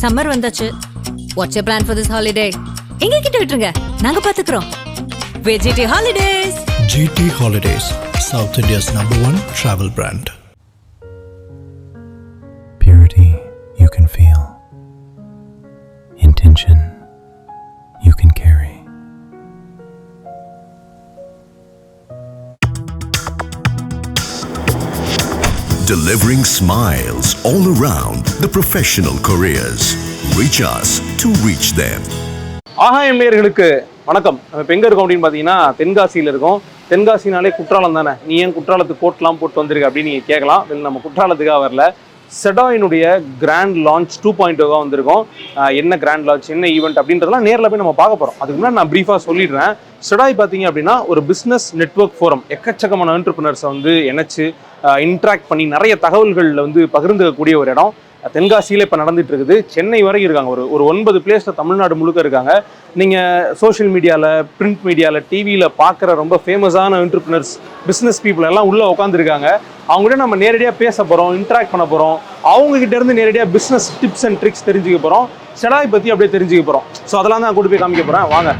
Summer வந்தாச்சு. What's your plan for this holiday? எங்க கிட்ட விட்டுருங்க, நாங்க பாத்துக்கிறோம். VGT Holidays. GT Holidays, South India's #1 travel brand. Purity you can feel. Intention you can carry. Delivering smiles all around the professional careers. Reach us to reach them. ஆகாயம் நேயர்களுக்கு வணக்கம். நம்ம இப்போ எங்கே இருக்கோம் அப்படின்னு பார்த்தீங்கன்னா தென்காசியில் இருக்கோம். தென்காசினாலே குற்றாலம் தானே, நீ ஏன் குற்றாலத்துக்கு கோட்லாம் போட்டு வந்திருக்கு அப்படின்னு நீங்கள் கேட்கலாம். இதில் நம்ம குற்றாலத்துக்காக வரல, செடாயினுடைய கிராண்ட் லான்ச் 2.0 வந்திருக்கோம். என்ன கிராண்ட் லான்ச், என்ன ஈவெண்ட் அப்படின்றதெல்லாம் நேரில் போய் நம்ம பார்க்க போகிறோம். அதுக்கு முன்னாடி நான் ப்ரீஃபாக சொல்லிடுறேன். செடாய் பார்த்தீங்க அப்படின்னா ஒரு பிஸ்னஸ் நெட்வொர்க் ஃபோரம். எக்கச்சக்கமான என்டர்பிரினர்ஸை வந்து இணைச்சு இன்ட்ராக்ட் பண்ணி நிறைய தகவல்களில் வந்து பகிர்ந்துக்கக்கூடிய ஒரு இடம். தென்காசியில் இப்போ நடந்துட்டு இருக்குது. சென்னை வரைக்கும் இருக்காங்க. ஒரு 9 பிளேஸில் தமிழ்நாடு முழுக்க இருக்காங்க. நீங்கள் சோஷியல் மீடியாவில், பிரிண்ட் மீடியாவில், டிவியில் பார்க்குற ரொம்ப ஃபேமஸான என்டர்பிரினர்ஸ், பிஸ்னஸ் பீப்புள் எல்லாம் உள்ளே உட்காந்துருக்காங்க. அவங்கள்ட்ட நம்ம நேரடியாக பேச போகிறோம், இன்ட்ராக்ட் பண்ண போகிறோம். அவங்ககிட்ட இருந்து நேரடியாக பிஸ்னஸ் டிப்ஸ் அண்ட் ட்ரிக்ஸ் தெரிஞ்சுக்க போகிறோம். செடாய் பற்றி அப்படியே தெரிஞ்சுக்க போகிறோம். ஸோ அதெல்லாம் தான் கூட்டு போய் காமிக்க போகிறேன், வாங்க.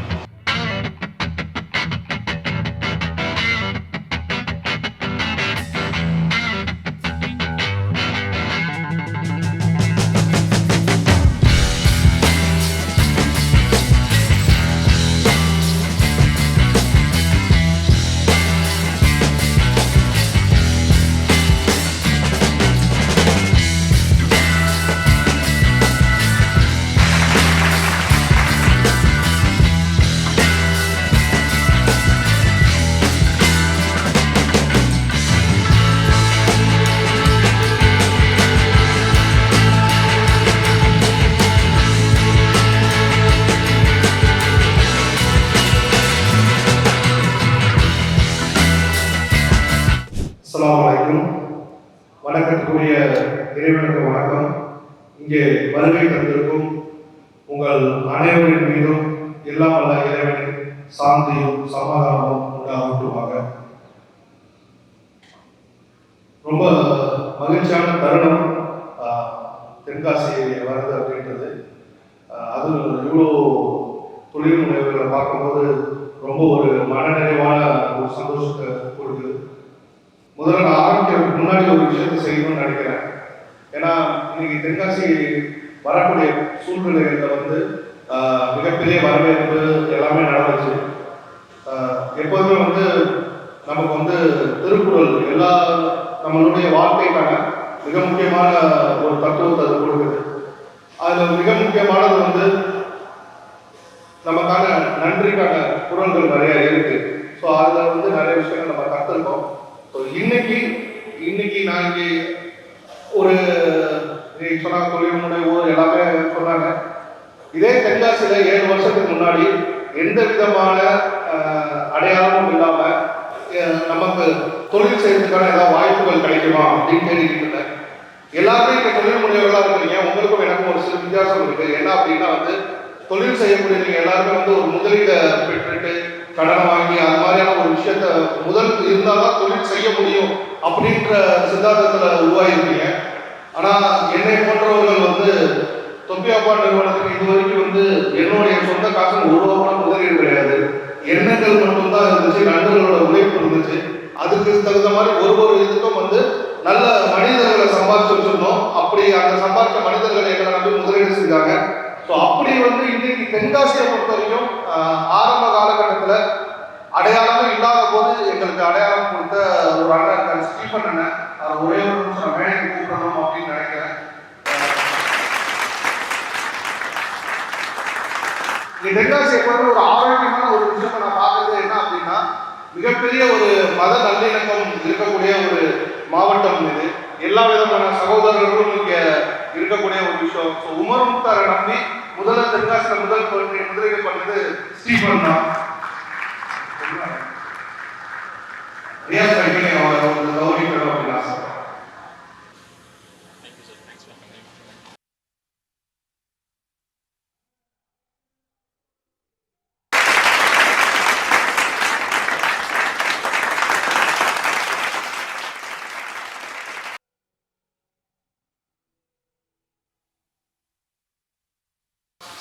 அஸ்ஸலாமு வணக்கத்துக்குரிய இறைவனுக்கு வணக்கம். இங்கே வருகை தந்திருக்கும் உங்கள் அனைவரின் மீதும் எல்லாம் வல்ல இறைவனின் சாந்தியும் சமாதானமும் உண்டாகட்டுமாக. ரொம்ப மகிழ்ச்சியான தருணம் தென்காசி வருது அப்படின்றது. அது இவ்வளோ தொழில் முனைவர்களை பார்க்கும்போது ரொம்ப ஒரு மனநிறைவான ஒரு சந்தோஷத்தை கொடுக்குது. முதல்ல நான் ஆரம்பிக்கிறதுக்கு முன்னாடி ஒரு விஷயத்தை செய்யணும்னு நினைக்கிறேன். ஏன்னா இன்னைக்கு தென்காசி வரக்கூடிய சூழ்நிலைகளில் வந்து மிகப்பெரிய வரவேற்பு எல்லாமே நடந்துச்சு. எப்போதுமே வந்து நமக்கு வந்து திருக்குறள் எல்லா நம்மளுடைய வாழ்க்கைக்கான மிக முக்கியமான ஒரு தத்துவத்தை அது கொடுக்குது. அதில் மிக முக்கியமானது வந்து நமக்கான நன்றிக்கான குறள்கள் நிறைய இருக்கு. ஸோ அதில் வந்து நிறைய விஷயங்கள் நம்ம கற்றுருக்கோம். இன்னைக்கு நான் இங்கே ஒரு சொன்ன தொழில் முனைவோர் எல்லாமே சொன்னாங்க. இதே தென்காசியில 7 வருஷத்துக்கு முன்னாடி எந்த விதமான அடையாளமும் இல்லாம நமக்கு தொழில் செய்யறதுக்கான ஏதாவது வாய்ப்புகள் கிடைக்குமா அப்படின்னு தேடிக்கிட்டு இருந்தேன். எல்லாருமே இங்க தொழில் முனைவர்களா இருக்கிறீங்க. உங்களுக்கும் எனக்கும் ஒரு சில வித்தியாசம் இருக்கு. என்ன அப்படின்னா வந்து தொழில் செய்யக்கூடிய எல்லாருமே வந்து ஒரு முதலீடை பெற்றுட்டு கடனை வாங்கி அது மாதிரியான ஒரு விஷயத்த முதல் இருந்தால்தான் தொழில் செய்ய முடியும் அப்படின்ற சித்தாந்தத்துல உருவாயிருக்கீங்க. ஆனா என்னை போன்றவர்கள் வந்து தொப்பியாப்பா நிறுவனத்துக்கு இது வரைக்கும் வந்து என்னுடைய சொந்த காசு ரூபா முதலீடு கிடையாது. எண்ணங்கள் மட்டும்தான் இருந்துச்சு, நண்பர்களோட உழைப்பு இருந்துச்சு. அதுக்கு தகுந்த மாதிரி ஒரு இதுக்கும் வந்து நல்ல மனிதர்களை சம்பாதிச்சு வச்சிருந்தோம். அப்படி அந்த சம்பாதிச்ச மனிதர்களை எங்களை நம்பி முதலீடு செஞ்சாங்க. ஸோ அப்படி வந்து இன்னைக்கு தென்காசியை பொறுத்த வரைக்கும் ஆரம்ப காலகட்டத்தில் அடையாளமே இல்லாத போது எங்களுக்கு அடையாளம் கொடுத்த ஒரு அண்ணன் ஸ்டீஃபன் அண்ணன். ஒரே ஒரு நிமிஷம் மேடைக்கு கூப்பிடணும் அப்படின்னு நினைக்கிறேன். தென்காசியை பொறுத்த ஒரு ஆரோக்கியமான ஒரு விஷயத்தை நான் பார்க்கறது என்ன அப்படின்னா, மிகப்பெரிய ஒரு மத நல்லிணக்கம் இருக்கக்கூடிய ஒரு மாவட்டம் இது. எல்லா விதமான சகோதரர்களும் இங்க இருக்கக்கூடிய ஒரு விஷயம். உமர் முக்தாரை நம்பி முதல்ல தென்காசியில முதலீடு பண்ணது ஸ்டீஃபன் தான். கௌரவிக்கணும் அப்படின்னு ஆசைப்படுறேன்.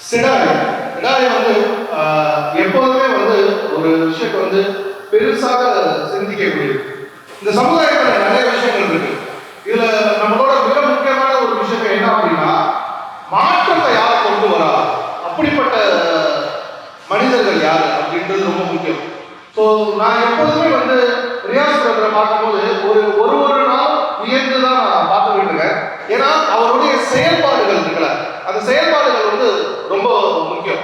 சிடாய் வந்து எப்போதுமே வந்து ஒரு விஷயத்தை வந்து பெருசாக சிந்திக்கக்கூடியது. இந்த சமுதாயத்தில் நிறைய விஷயங்கள் இருக்கு. இதுல நம்மளோட மிக முக்கியமான ஒரு விஷயம் என்ன அப்படின்னா, மாற்றத்தை யாரை கொண்டு வரா, அப்படிப்பட்ட மனிதர்கள் யாரு அப்படின்றது ரொம்ப முக்கியம். ஸோ நான் எப்போதுமே வந்து ரியாஸ் பிரதரை பார்க்கும்போது ஒரு நாள் வியந்து தான் நான் பார்த்து விட்டுருக்கேன். ஏன்னா அவருடைய செயல்பாடுகள் இருக்குல்ல, அந்த செயல்பாடுகள் வந்து ரொம்ப முக்கியம்.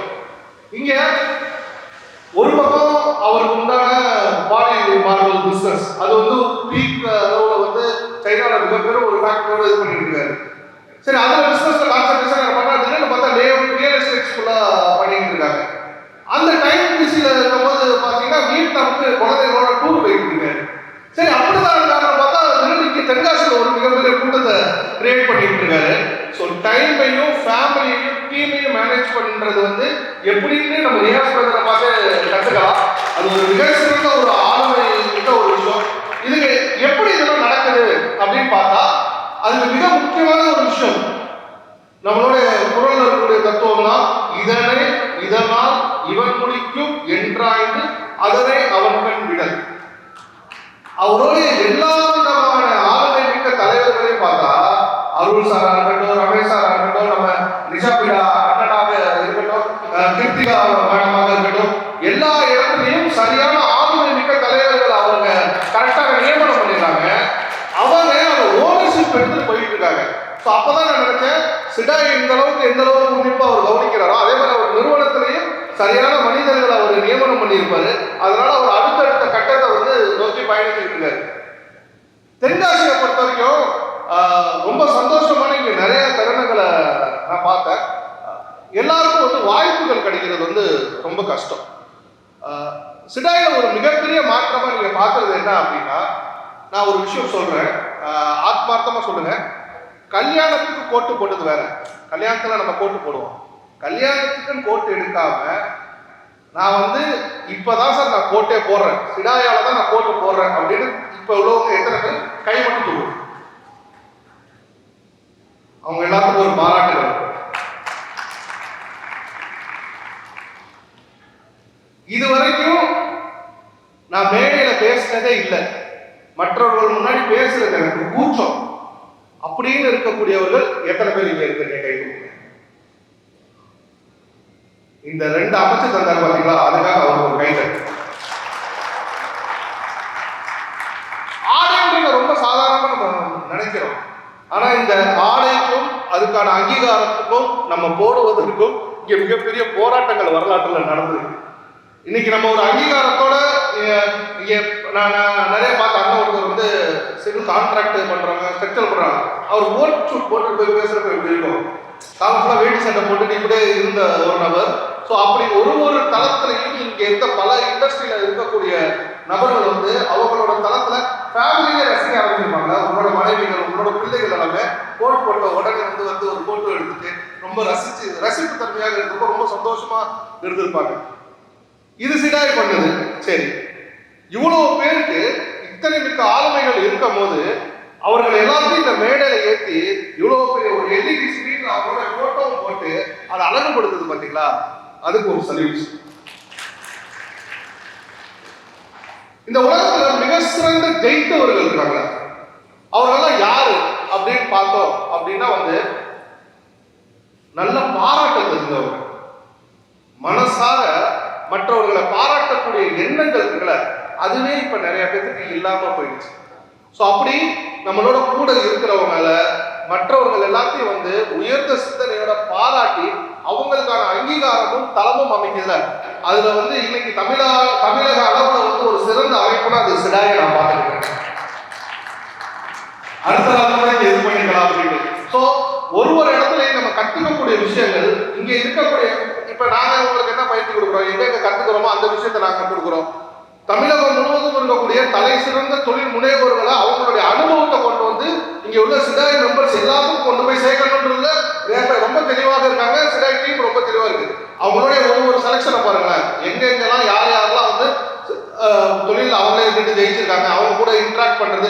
இங்க ஒரு பக்கம் அவருக்கு உண்டான பாடி மார்பிள் பிசினஸ், அது வந்து பீக் அளவில் வந்து சைனாவில் மிகப்பெரிய ஒரு ஃபேக்டரியோட இது பண்ணிட்டு இருக்காரு. சரி, அதில் பிசினஸ்ல கான்சன்ட்ரேஷன் பண்ணாதுன்னு பார்த்தா ரியல் எஸ்டேட் ஃபுல்லாக பண்ணிட்டு இருக்காங்க. அந்த டைம் பிஸியில் இருக்கும்போது பார்த்தீங்கன்னா வியட்நாமுக்கு குழந்தைகளோட டூர் போயிட்டு இருக்காரு. சரி, அப்படிதான் காரணம் பார்த்தா திருநெல்வேலி தென்காசியில் ஒரு மிகப்பெரிய கூட்டத்தை கிரியேட் பண்ணிட்டு இருக்காரு. ஸோ டைமையும் ஃபேமிலியையும் டீமையும் மேனேஜ் பண்ணுறது வந்து எப்படின்னு நம்ம ரியாஸ் பிரதரை பார்த்து கற்றுக்கலாம். அது ஒரு மிக சிறந்த ஒரு ஆளுமை மிக்க ஒரு விஷயம். இதுக்கு எப்படி இதெல்லாம் நடக்குது அப்படின்னு பார்த்தா அதுக்கு மிக முக்கியமான ஒரு விஷயம் நம்மளுடைய குரல் இருக்கக்கூடிய தத்துவம்னா, இதனால் இவன் முடிக்கும் என்றாய்ந்து அதனை அவன் கண் விடல். அவருடைய எல்லா விதமான ஆளுமை மிக்க தலைவர்களையும் பார்த்தா, அருள் சாரா இருக்கட்டும், ரமேஷ் சாரா இருக்கட்டும், நம்ம நிஷாபிடா அண்ணனாக இருக்கட்டும், கிருத்திகா மேடமாக இருக்கட்டும், எல்லா இடத்துலையும் சரியான ஆளுமை மிக்க தலைவர்கள் அவங்க கரெக்டாக நியமனம் பண்ணிடுறாங்க. அவங்க அதை ஓனர்ஷிப் எடுத்துட்டு போயிட்டு இருக்காங்க. ஸோ அப்போதான் நான் நினைச்சேன், சிடாய் எந்த அளவுக்கு உன்னிப்பாக அவர் கவனிக்கிறாரோ அதே மாதிரி அவர் நிறுவனத்திலையும் சரியான மனிதர்கள் அவர் நியமனம் பண்ணியிருப்பாரு. அதனால அவர் அடுத்தடுத்த கட்டத்தை வந்து நோக்கி பயணிச்சுட்டு இருக்காரு. தென்காசியை பொறுத்த வரைக்கும் ரொம்ப சந்தோஷமான இங்கே நிறைய தருணங்களை நான் பார்த்தேன். எல்லாருக்கும் வந்து வாய்ப்புகள் கிடைக்கிறது வந்து ரொம்ப கஷ்டம். சிடாயில ஒரு மிகப்பெரிய மாற்றமா நீங்க பார்க்கறது என்ன அப்படின்னா, நான் ஒரு விஷயம் சொல்றேன், ஆத்மார்த்தமா சொல்லுங்க. கல்யாணத்துக்கு கோட்டு போட்டது வேற. கல்யாணத்துல நம்ம கோட்டு போடுவோம். கல்யாணத்துக்குன்னு கோட்டு எடுக்காம நான் வந்து இப்பதான் சார் நான் கோட்டே போடுறேன், சிடாயால தான் நான் கோட்டு போடுறேன் அப்படின்னு இப்ப உள்ளவங்க எத்தனை பேர் கை மட்டும் தூக்கும்? அவங்க எல்லாத்துக்கும் ஒரு பாராட்டுகள். இது வரைக்கும் நான் மேடையில பேசினதே இல்லை, மற்றவர்கள் முன்னாடி பேசுறது எனக்கு கூச்சம் அப்படின்னு இருக்கக்கூடியவர்கள் எத்தனை பேர் இங்க இருக்கிறீங்க? கை தூக்குங்க. இந்த 2 அமைச்சு தந்தார் பாத்தீங்களா, அதுக்காக அவருக்கு ஒரு கைது. ஆடைன்றது ரொம்ப சாதாரணமா நம்ம நினைக்கிறோம். ஆனா இந்த ஆடைக்கும் அதுக்கான அங்கீகாரத்துக்கும் நம்ம போடுவதற்கும் இங்க மிகப்பெரிய போராட்டங்கள் வரலாற்றுல நடந்தது. இன்னைக்கு நம்ம ஒரு அங்கீகாரத்தோட நான் நிறைய பார்த்த அண்ணன் ஒருத்தர் வந்து சிவில் கான்ட்ராக்ட் பண்றவங்க, ஸ்ட்ரக்சர் பண்றாங்க. அவர் கோட் ஷூட் போட்டு போய் பேசுறப்ப எப்படி இருக்கும்? காலத்துல வேட்டி சட்டை போட்டு இப்படியே இருந்த ஒரு நபர். ஸோ அப்படி ஒரு தளத்திலையும் இங்க இருக்க பல இண்டஸ்ட்ரியில இருக்கக்கூடிய நபர்கள் வந்து அவங்களோட தளத்துல ஃபேமிலியே ரசிக்க ஆரம்பிச்சிருப்பாங்க. உங்களோட மனைவிகள், உங்களோட பிள்ளைகள் எல்லாமே கோட் போட்ட உடனே வந்து ஒரு போட்டோ எடுத்துட்டு ரொம்ப ரசிப்பு தன்மையாக இருந்தப்போ ரொம்ப சந்தோஷமா இருந்திருப்பாங்க. இது சிடாய் பண்ணது. சரி, இவ்வளவு பேருக்கு இத்தனை மிக்க ஆளுமைகள் இருக்கும் போது அவர்கள் எல்லாத்தையும் இந்த மேடையில ஏற்றி இவ்வளவு பெரிய ஒரு எல்இடி ஸ்கிரீன்ல அவரோட போட்டோவும் போட்டு அதை அழகுபடுத்துது பாத்தீங்களா, அதுக்கு ஒரு சல்யூட். இந்த உலகத்துல மிக சிறந்த ஜெயித்தவர்கள் இருக்காங்க. அவர்களெல்லாம் யாரு அப்படின்னு பார்த்தோம் அப்படின்னா வந்து நல்ல பாராட்ட தெரிந்தவங்க, மனசார மற்றவர்களை பாராட்டக்கூடிய எண்ணங்கள் இருக்குல்ல, அதுவே இப்ப நிறைய பேருக்கு இல்லாம போயிடுச்சு. ஸோ அப்படி நம்மளோட கூட இருக்கிறவங்கள மற்றவர்கள் எல்லாத்தையும் வந்து உயர்ந்த சிந்தனையோட பாராட்டி அவங்களுக்கான அங்கீகாரமும் தளமும் அமைக்கல. அதுல வந்து இன்னைக்கு தமிழக அளவுல வந்து ஒரு சிறந்த அமைப்புனா அது சிடாயை நான் பார்த்துருக்கேன். அடுத்த நாள் கூட இங்க இது பண்ணிக்கலாம் அப்படின்னு. ஸோ ஒரு இடத்துலயும் நம்ம கத்துக்கக்கூடிய விஷயங்கள் இங்க இருக்கக்கூடிய, இப்ப நாங்க உங்களுக்கு என்ன பயிற்சி கொடுக்குறோம், எங்க கத்துக்கிறோமோ அந்த விஷயத்த நாங்க கொடுக்குறோம். தமிழகம் முழுவதும் இருக்கக்கூடிய தலை சிறந்த தொழில் முனைவோர்களை அவங்களுடைய அனுபவத்தை கொண்டு வந்து இங்க உள்ள சிடாய் மெம்பர்ஸ் எல்லாத்துக்கும் கொண்டு போய் சேர்க்கணும்ன்றதுல ரொம்ப தெளிவாக இருக்காங்க. சிடாய் டீம் ரொம்ப தெளிவா இருக்கு. அவங்களுடைய ஒவ்வொரு செலக்ஷனை பாருங்களேன், எங்கெங்கெல்லாம் யாரெல்லாம் வந்து தொழில் அவங்களே இருந்துட்டு ஜெயிச்சிருக்காங்க, அவங்க கூட இன்ட்ராக்ட் பண்றது,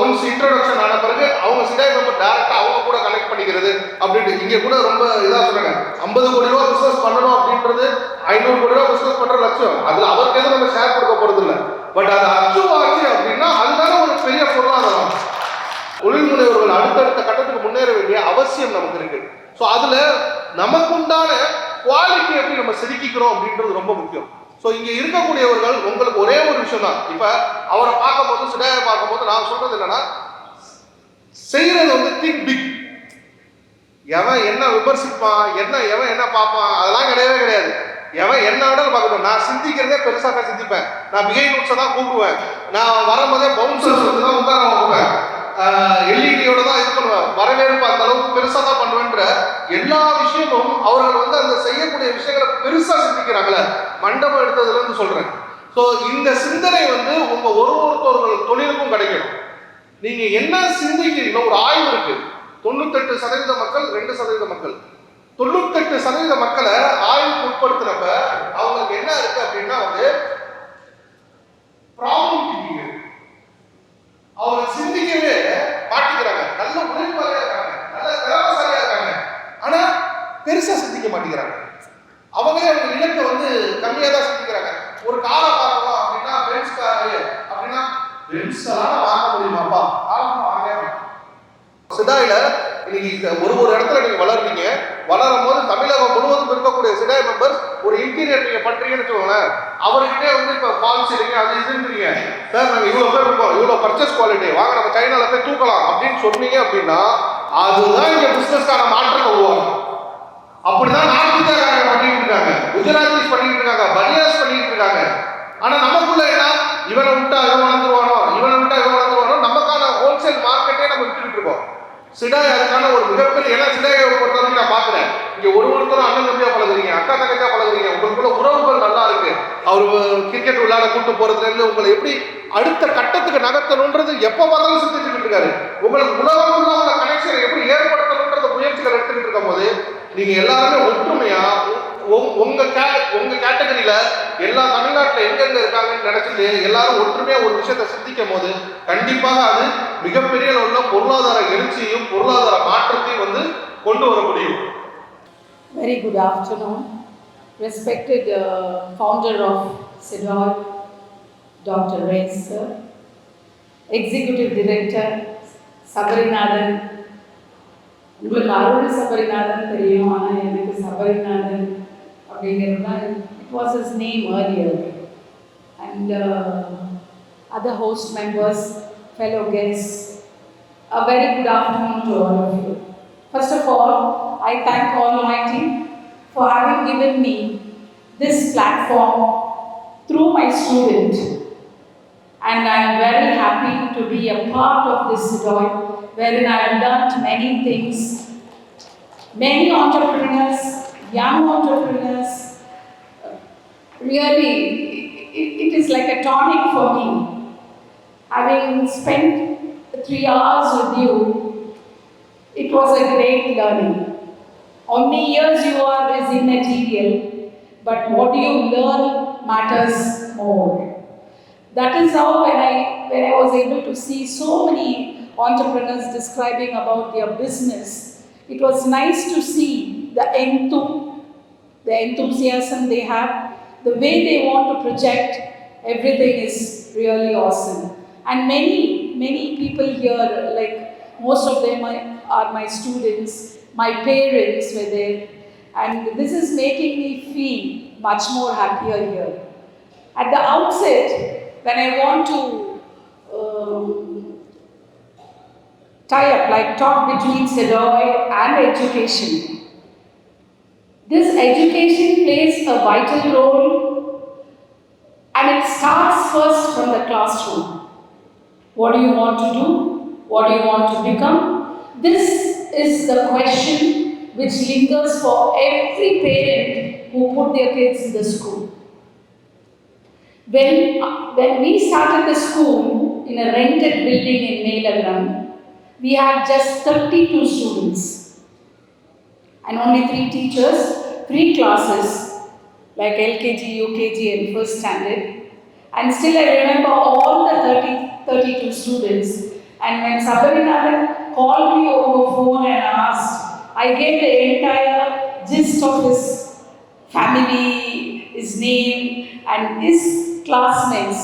ஒன்ஸ் இன்ட்ரோடக்ஷன் ஆன பிறகு அவங்க சிடாய் மெம்பர் டைரக்டா அவங்க கூட கனெக்ட் பண்ணிக்கிறது அப்படின்ட்டு இங்கே கூட ரொம்ப இதாக சொன்னாங்க, 50 கோடி ரூபா பிஸ்னஸ் பண்ணணும் அப்படின்றது 500 கோடி ரூபா பிஸ்னஸ் பண்ணுற லட்சம். அதில் அவருக்கு எதுவும் நம்ம ஷேர் கொடுக்க போகிறது இல்லை. பட் அது அச்சீவ் ஆச்சு அப்படின்னா அதுதானே ஒரு பெரிய பொருளாதாரம். தொழில் முனைவர்கள் அடுத்தடுத்த கட்டத்துக்கு முன்னேற வேண்டிய அவசியம் நமக்கு இருக்கு. ஸோ அதில் நமக்குண்டான குவாலிட்டி எப்படி நம்ம செதுக்கிக்கிறோம் அப்படின்றது ரொம்ப முக்கியம். ஸோ இங்கே இருக்கக்கூடியவர்கள் உங்களுக்கு ஒரே ஒரு விஷயம் தான். இப்போ அவரை பார்க்கும்போது, சிடாயை பார்க்கும்போது நான் சொல்றது என்னன்னா, செய்யறது வந்து திங்க் பிக். எவன் என்ன விமர்சிப்பான், எவன் என்ன பார்ப்பான், அதெல்லாம் கிடையவே கிடையாது. எவன் என்ன விட பார்க்கணும். நான் சிந்திக்கிறதே பெருசாக தான் சிந்திப்பேன். நான் பிகை நோட்ஸை தான் கூப்பிடுவேன். நான் வரும்போதே பவுன்சர்ஸ் வந்து தான் உட்கார வைப்பேன். எல்இடியோட தான் இது பண்ணுவேன். வரவேற்பு அந்த அளவுக்கு பெருசாக தான் பண்ணுவேன்ற எல்லா விஷயமும் அவர்கள் வந்து அந்த செய்யக்கூடிய விஷயங்களை பெருசாக சிந்திக்கிறாங்களே, மண்டபம் எடுத்ததுலேருந்து சொல்கிறேன். ஸோ இந்த சிந்தனை வந்து உங்கள் ஒருத்தவர்கள் தொழிலுக்கும் கிடைக்கணும். நீங்கள் என்ன சிந்திக்கிறீங்களோ, ஒரு ஆய்வு இருக்கு, 98% மக்கள், 2% மக்கள், 98% மக்களை ஆய்வுக்கு உட்படுத்தினப்ப அவங்களுக்கு என்ன இருக்கு அப்படின்னா வந்து ப்ராப்ளம் திங்கிங். அவங்க சிந்திக்கவே மாட்டிக்கிறாங்க. நல்ல உழைப்பாளியா இருக்காங்க, நல்ல திறமைசாலியா இருக்காங்க, ஆனா பெருசா சிந்திக்க மாட்டேங்கிறாங்க. அவங்களே அவங்க இலக்கை வந்து கம்மியா தான் சிந்திக்கிறாங்க. ஒரு காரை பார்க்கலாம் அப்படின்னா பென்ஸ் காரு அப்படின்னா பென்ஸ் எல்லாம் வாங்க முடியுமாப்பா, வாங்க. சிடாயில இன்னைக்கு ஒரு இடத்துல நீங்க வளர்றீங்க. வளரும் போது தமிழகம் முழுவதும் இருக்கக்கூடிய சிடாய் மெம்பர்ஸ் ஒரு இன்டீரியர் நீங்க பண்றீங்கன்னு வச்சுக்கோங்களேன், அவர்கிட்டே வந்து இப்போ ஃபால் சீலிங் அது இதுன்றீங்க, சார் நாங்கள் இவ்வளோ பேர் இருக்கோம், இவ்வளோ பர்ச்சேஸ் குவாலிட்டி, வாங்க நம்ம சைனால போய் தூக்கலாம் அப்படின்னு சொன்னீங்க அப்படின்னா அதுதான் இங்க பிசினஸ்க்கான மாற்றத்தை உருவாகும். அப்படிதான் நார்த் இந்தியாக்காரங்க பண்ணிட்டு இருக்காங்க, குஜராத்திஸ் பண்ணிட்டு இருக்காங்க, பனியாஸ் பண்ணிட்டு இருக்காங்க. ஆனா நமக்குள்ள என்ன, இவனை விட்டா இவன் வளர்ந்துருவானோ, இவனை விட்டா இவன் வளர்ந்துருவானோ, நமக்கான ஹோல்சேல் மார்க்கெட்டே நம்ம விட்டுட்டு இருக்கோம். சிடாய் அதுக்கான ஒரு மிகப்பெரிய, ஏன்னா சிடாயை பொறுத்த வரைக்கும் நான் பார்க்குறேன், இங்கே ஒருத்தரும் அண்ணன் தம்பியா பழகுறீங்க, அக்கா தங்கச்சா பழகுறீங்க, உங்களுக்குள்ள உறவுகள் நல்லா இருக்கு. அவர் கிரிக்கெட் விளையாட கூட்டு போறதுலேருந்து உங்களை எப்படி அடுத்த கட்டத்துக்கு நகர்த்தணுன்றது எப்போ பார்த்தாலும் சிந்திச்சுட்டு இருக்காரு. உங்களுக்கு உலகமுள்ள உள்ள கனெக்ஷனை எப்படி ஏற்படுத்தணுன்றத முயற்சிகள் எடுத்துக்கிட்டு இருக்கும் போது நீங்க எல்லாருமே ஒற்றுமையா உங்க கேட்டகரியில எல்லா தமிழ்நாட்டில் எங்கெங்க இருக்காங்கன்னு நினைச்சிட்டு எல்லாரும் ஒற்றுமையா ஒரு விஷயத்தை சிந்திக்கும் போது கண்டிப்பாக அது மிகப்பெரிய உள்ள பொருளாதார எழுச்சியையும் பொருளாதார மாற்றத்தையும் வந்து கொண்டு வர முடியும். Very good afternoon, respected founder of SIDOI, Dr. Ray sir, Executive Director Sabarinathan. உங்களுக்கு அருள் சபரிநாதன் தெரியும், ஆனால் எனக்கு சபரிநாதன் அப்படிங்கிறது தான், it was his name earlier. And other host members, fellow guests, a very good afternoon to all of you. First of all, I thank Almighty for having given me this platform through my student. And I am very happy to be a part of this SIDOI, wherein I have learned many things. Many entrepreneurs, young entrepreneurs, really, it is like a tonic for me. Having spent 3 hours with you, it was a great learning. How many years you are is immaterial, but what you learn matters more. That is how when I was able to see so many entrepreneurs describing about their business, it was nice to see the enthusiasm they have, the way they want to project, everything is really awesome. And many people here, like most of them are my students, my parents were there, and this is making me feel much more happier here. At the outset, when I want to tie up, like talk between SIDOI and education, this education plays a vital role, and it starts first from the classroom. What do you want to do? What do you want to become? This is the question which lingers for every parent who put their kids in the school. When we started the school in a rented building in Melagram, we had just 32 students and only 3 teachers, 3 classes like LKG, UKG and first standard. And still I remember all the 32 students. And when Sabarinathan called me over phone and asked, I get the entire gist of his family, his name, and his classmates.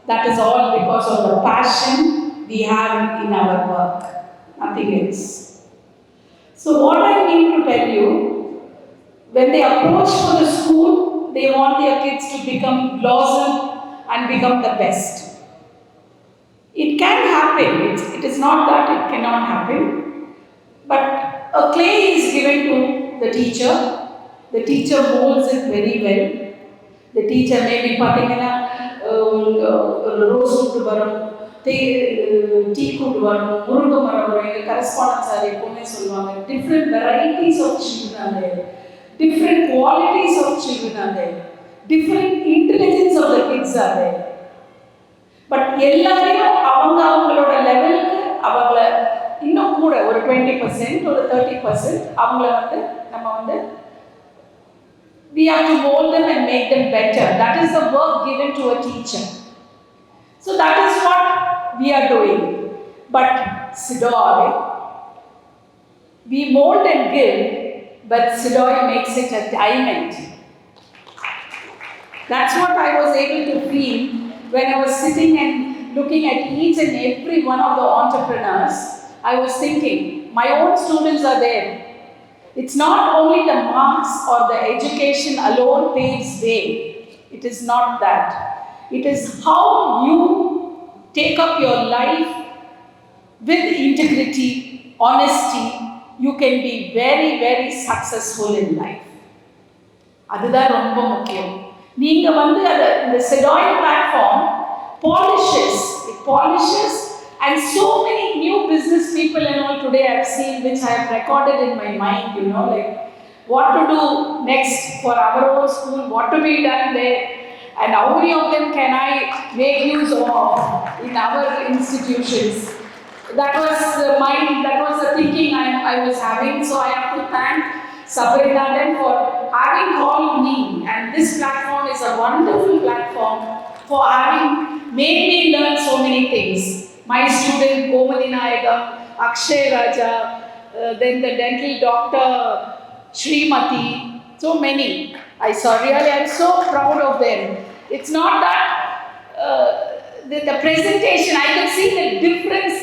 That is all because of the passion we have in our work, nothing else. So what I mean to tell you, when they approach for the school, they want their kids to blossom and become the best. It can happen. It is not that it cannot happen. But a clay is given to the teacher. The teacher molds it very well. The teacher may be பார்த்தீங்கன்னா rose கூட்டு வரும், tea கூட்டு வரும், முருங்கை மரம் வரும். எங்கள் correspondence sir எப்பவுமே சொல்லுவாங்க, different varieties of children are there, different qualities of children are there, different intelligence of the kids are there. But எல்லாரையும் அவங்களோட லெவலுக்கு அவங்கள இன்னும் கூட ஒரு 20% ஒரு 30% அவங்கள நம்ம we have to mold them and make them better. That is the work given to a teacher. So that is what we are doing. But Siddhoy, we mold and give, but Siddhoy makes it a diamond. That's what I was able to feel when I was sitting and looking at each and every one of the entrepreneurs. I was thinking, my own students are there. It's not only the marks or the education alone paves way. It is not that. It is how you take up your life with integrity, honesty. You can be very, very successful in life. அதுதான் ரொம்ப முக்கியம். நீங்க the Siddhoy platform polishes and so many new business people and all today I have seen, which I have recorded in my mind, like what to do next for our own school, what to be done there, and how many of them can I make use of in our institutions. That was the thinking I was having. So I have to thank Sabrina for having called me, and this platform is a wonderful platform for having made me learn so many things. My student Gomadi Nayagam, Akshay Raja, then the dental doctor Srimati, so many. Really, I'm so proud of them. It's not that the presentation, I could see the difference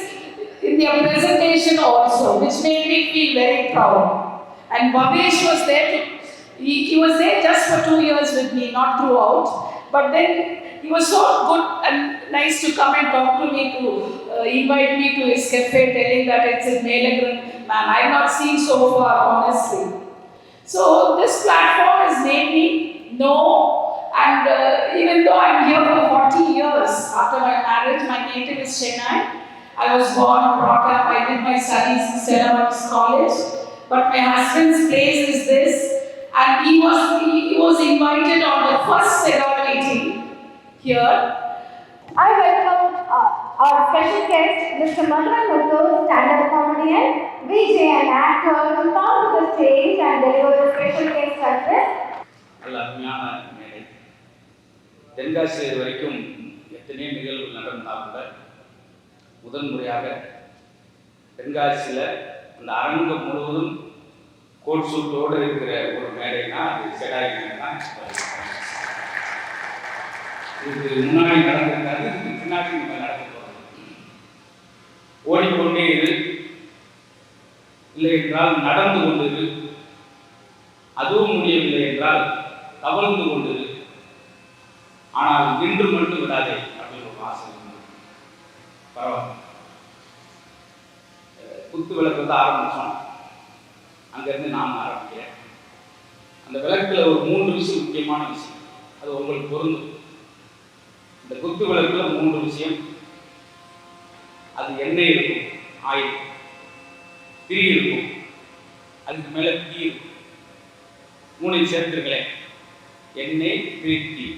in their presentation also, which made me feel very proud. And Bhavesh was there he was there just for 2 years with me, not throughout. But then he was so good and nice to come and talk to me, to invite me to his cafe, telling that it's in Melagran. Man, I've not seen so far, honestly. So this platform has made me know, and even though I'm here for 40 years, after my marriage, my native is Chennai. I was born, brought up, I did my studies in Stella Maris College. But my husband's place is this, and he was invited on the first Siddhoy meeting here. I welcome our special guest, Mr. Madhuran Muthu, stand-up comedian, VJ and actor, to come to the stage and deliver the special guest address. நல்ல அருமையான மேடை. தென்காசி வரைக்கும் எத்தனை நிகழ்வு நடந்தால் கூட முதன்முறையாக தென்காசியில் அந்த அரங்கம் முழுவதும் கோட் சூட்டோடு இருக்கிற ஒரு மேடைனா அது Siddhoy மேடை தான். இதுக்கு முன்னாடி நடந்திருக்காது, இதுக்கு பின்னாடி நம்ம நடக்க போகிறோம். ஓடிக்கொண்டே இரு, இல்லை என்றால் நடந்து கொண்டிரு, அதுவும் முடியவில்லை என்றால் தவழ்ந்து கொண்டிரு, ஆனால் நின்று மட்டும் விடாதே அப்படின்னு ஒரு ஆசை. பரவாயில்ல, குத்து விளக்கு ஆரம்பித்தோம், அங்கேருந்து நாம் ஆரம்பிக்கிறேன். அந்த விளக்கில் ஒரு 3 விஷயம் முக்கியமான விஷயம், அது உங்களுக்கு பொருந்தும். இந்த குத்து விளக்கில் 3 விஷயம், அது எண்ணெய் இருக்கும், ஆயில், திரி இருக்கும், அதுக்கு மேலே தீ இருக்கும். 3 சேர்த்துருங்களேன், எண்ணெய், திருத்தி.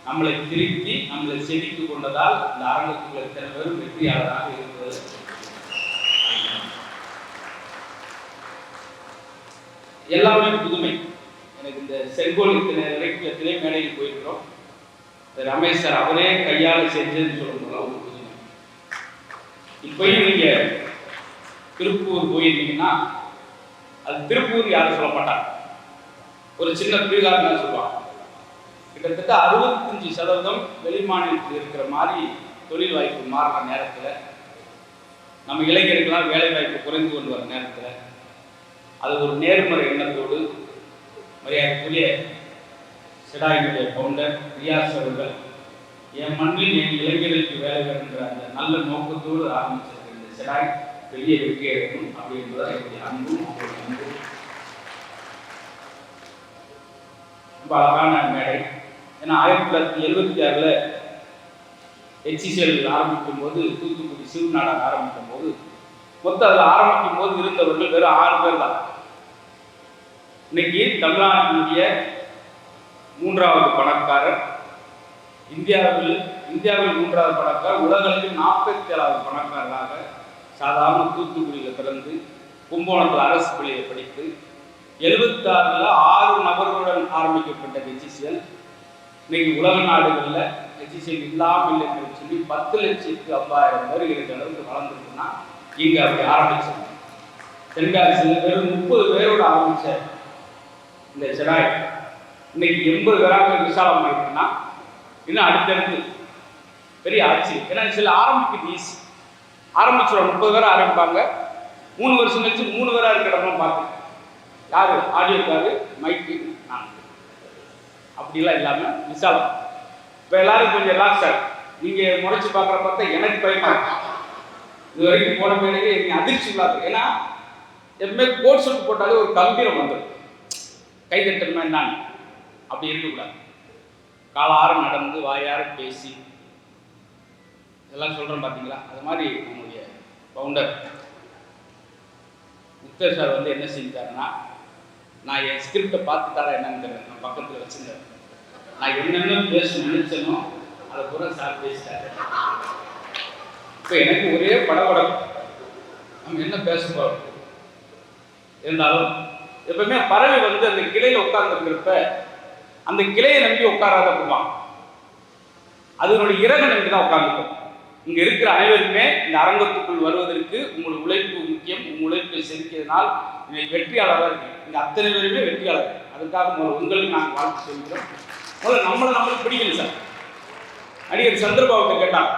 நம்மளை திருத்தி நம்மளை செதுக்கி கொண்டதால் இந்த அரங்கத்துக்குள்ள எத்தனை பேரும் வெற்றியாளராக இருக்கிறது. எல்லாமே புதுமை. எனக்கு இந்த செங்கோல் இலக்கியத்திலே மேடையில் போயிருக்கிறோம். ரமேஷ் சார் அவரே கையால் செஞ்சதுன்னு சொல்லணும், ஒரு புதுமை. இப்பயும் நீங்கள் திருப்பூர் போயிருந்தீங்கன்னா அது திருப்பூர் யாரும் சொல்ல மாட்டாங்க, ஒரு சின்ன பீகார் தான் சொல்லுவாங்க. கிட்டத்தட்ட 65% வெளி மாநிலத்தில் இருக்கிற மாதிரி தொழில் வாய்ப்பு மாறுற நேரத்தில், நம்ம இளைஞர்கள்லாம் வேலை வாய்ப்பு குறைந்து கொண்டு வர நேரத்தில், அது ஒரு நேர்மறை எண்ணத்தோடு மரியாதைக்குரிய செடாயினுடைய ஃபவுண்டர் ரியாஸ் அவர்கள் என் மண்ணில் என் இளைஞர்களுக்கு வேலை வேணுங்கிற அந்த நல்ல நோக்கத்தோடு ஆரம்பிச்சிருக்கிற இந்த செடாய் பெரிய வெற்றி எடுக்கும் அப்படி என்பதை என்னுடைய அன்பும் அவருடைய அன்பும். ரொம்ப அழகான மேடை. ஏன்னா 1976 HCCL ஆரம்பிக்கும் போது, தூத்துக்குடி சிவநாடாக ஆரம்பிக்கும் போது, மொத்தம் அதில் ஆரம்பிக்கும் போது இருந்தவர்கள் வெறும் 6 பேர் தான். இன்னைக்கு தமிழ்நாட்டினுடைய 3வது பணக்காரர், இந்தியாவில் 3வது பணக்காரர், உலகளவில் 47வது பணக்காரராக சாதாரண தூத்துக்குடியில் பிறந்து கும்பகோணத்தில் அரசு பள்ளியை படித்து 76 6 நபர்களுடன் ஆரம்பிக்கப்பட்ட HCCL இன்னைக்கு உலக நாடுகளில் HCCL இல்லாமல் இல்லை என்று சொல்லி 10,50,000 பேர் இருக்கிற அளவுக்கு வளர்ந்துருக்குன்னா இங்கே அப்படி ஆரம்பிச்சாங்க. தென்காசியில் வெறும் 30 பேரோடு ஆரம்பித்த இந்த செடாய் இன்னைக்கு 80 பேராக விசாலமாயிருக்குன்னா இன்னும் அடுத்தடுத்து பெரிய ஆட்சி. ஏன்னா சில ஆரம்பிக்கிறது ஈஸி, ஆரம்பிச்சிடும் 30 பேர் ஆரம்பிப்பாங்க, 3 வருஷம் கழிச்சு 3 பேராக இருக்கிறவங்க பார்த்து யாரு ஆடியோக்காரு மைக்கு நான் அப்படிலாம் இல்லாமல் விசாலம். இப்போ எல்லாரும் கொஞ்சம் ரிலாக்ஸ் ஆகும். நீங்கள் முறைச்சி பார்க்குற பார்த்தா எனக்கு பயமா இருக்கு. இது வரைக்கும் போன மேலேயே நீங்கள் அதிர்ச்சி இல்லாது. ஏன்னா எப்பவுமே கோட் சூட் போட்டாலே ஒரு கம்பீரம் வந்துடும், கைதட்டல் என்னன்னு அப்படி இருக்கக்கூடாது. காலாரம் நடந்து வாயார பேசி இதெல்லாம் சொல்கிறேன் பார்த்தீங்களா. அது மாதிரி நம்முடைய ஃபவுண்டர் முக்தர் சார் வந்து என்ன செஞ்சாருன்னா, நான் என் ஸ்கிரிப்டை பார்த்துட்டாரா என்னன்னு தெரியல, நான் பக்கத்தில் வச்சுருந்தேன். நான் என்னென்ன பேச நினைச்சனோ அதை கூட சார் பேசிட்டாரு. இப்போ எனக்கு ஒரே படபடம், நம்ம என்ன பேச போகிறோம். இருந்தாலும் எப்பவுமே பறவை வந்து அந்த கிளையில் உட்கார்ந்துருக்கிறப்ப அந்த கிளையை நம்பி உட்காராத போவான், அதனுடைய இறகை நம்பி தான் உட்கார்ந்துக்கும். இங்கே இருக்கிற அனைவருமே இந்த அரங்கத்துக்குள் வருவதற்கு உங்கள் உழைப்பு முக்கியம். உங்கள் உழைப்பை செலுத்தியதனால் இன்னைக்கு வெற்றியாளராக இருக்கு. இங்கே அத்தனை பேருமே வெற்றியாளர். அதுக்காக உங்களுக்கு நாங்கள் வாழ்த்து சொல்கிறோம். முதல்ல நம்மளுக்கு பிடிக்கல சார். நடிகர் சந்திரபாபுட்ட கேட்டாங்க,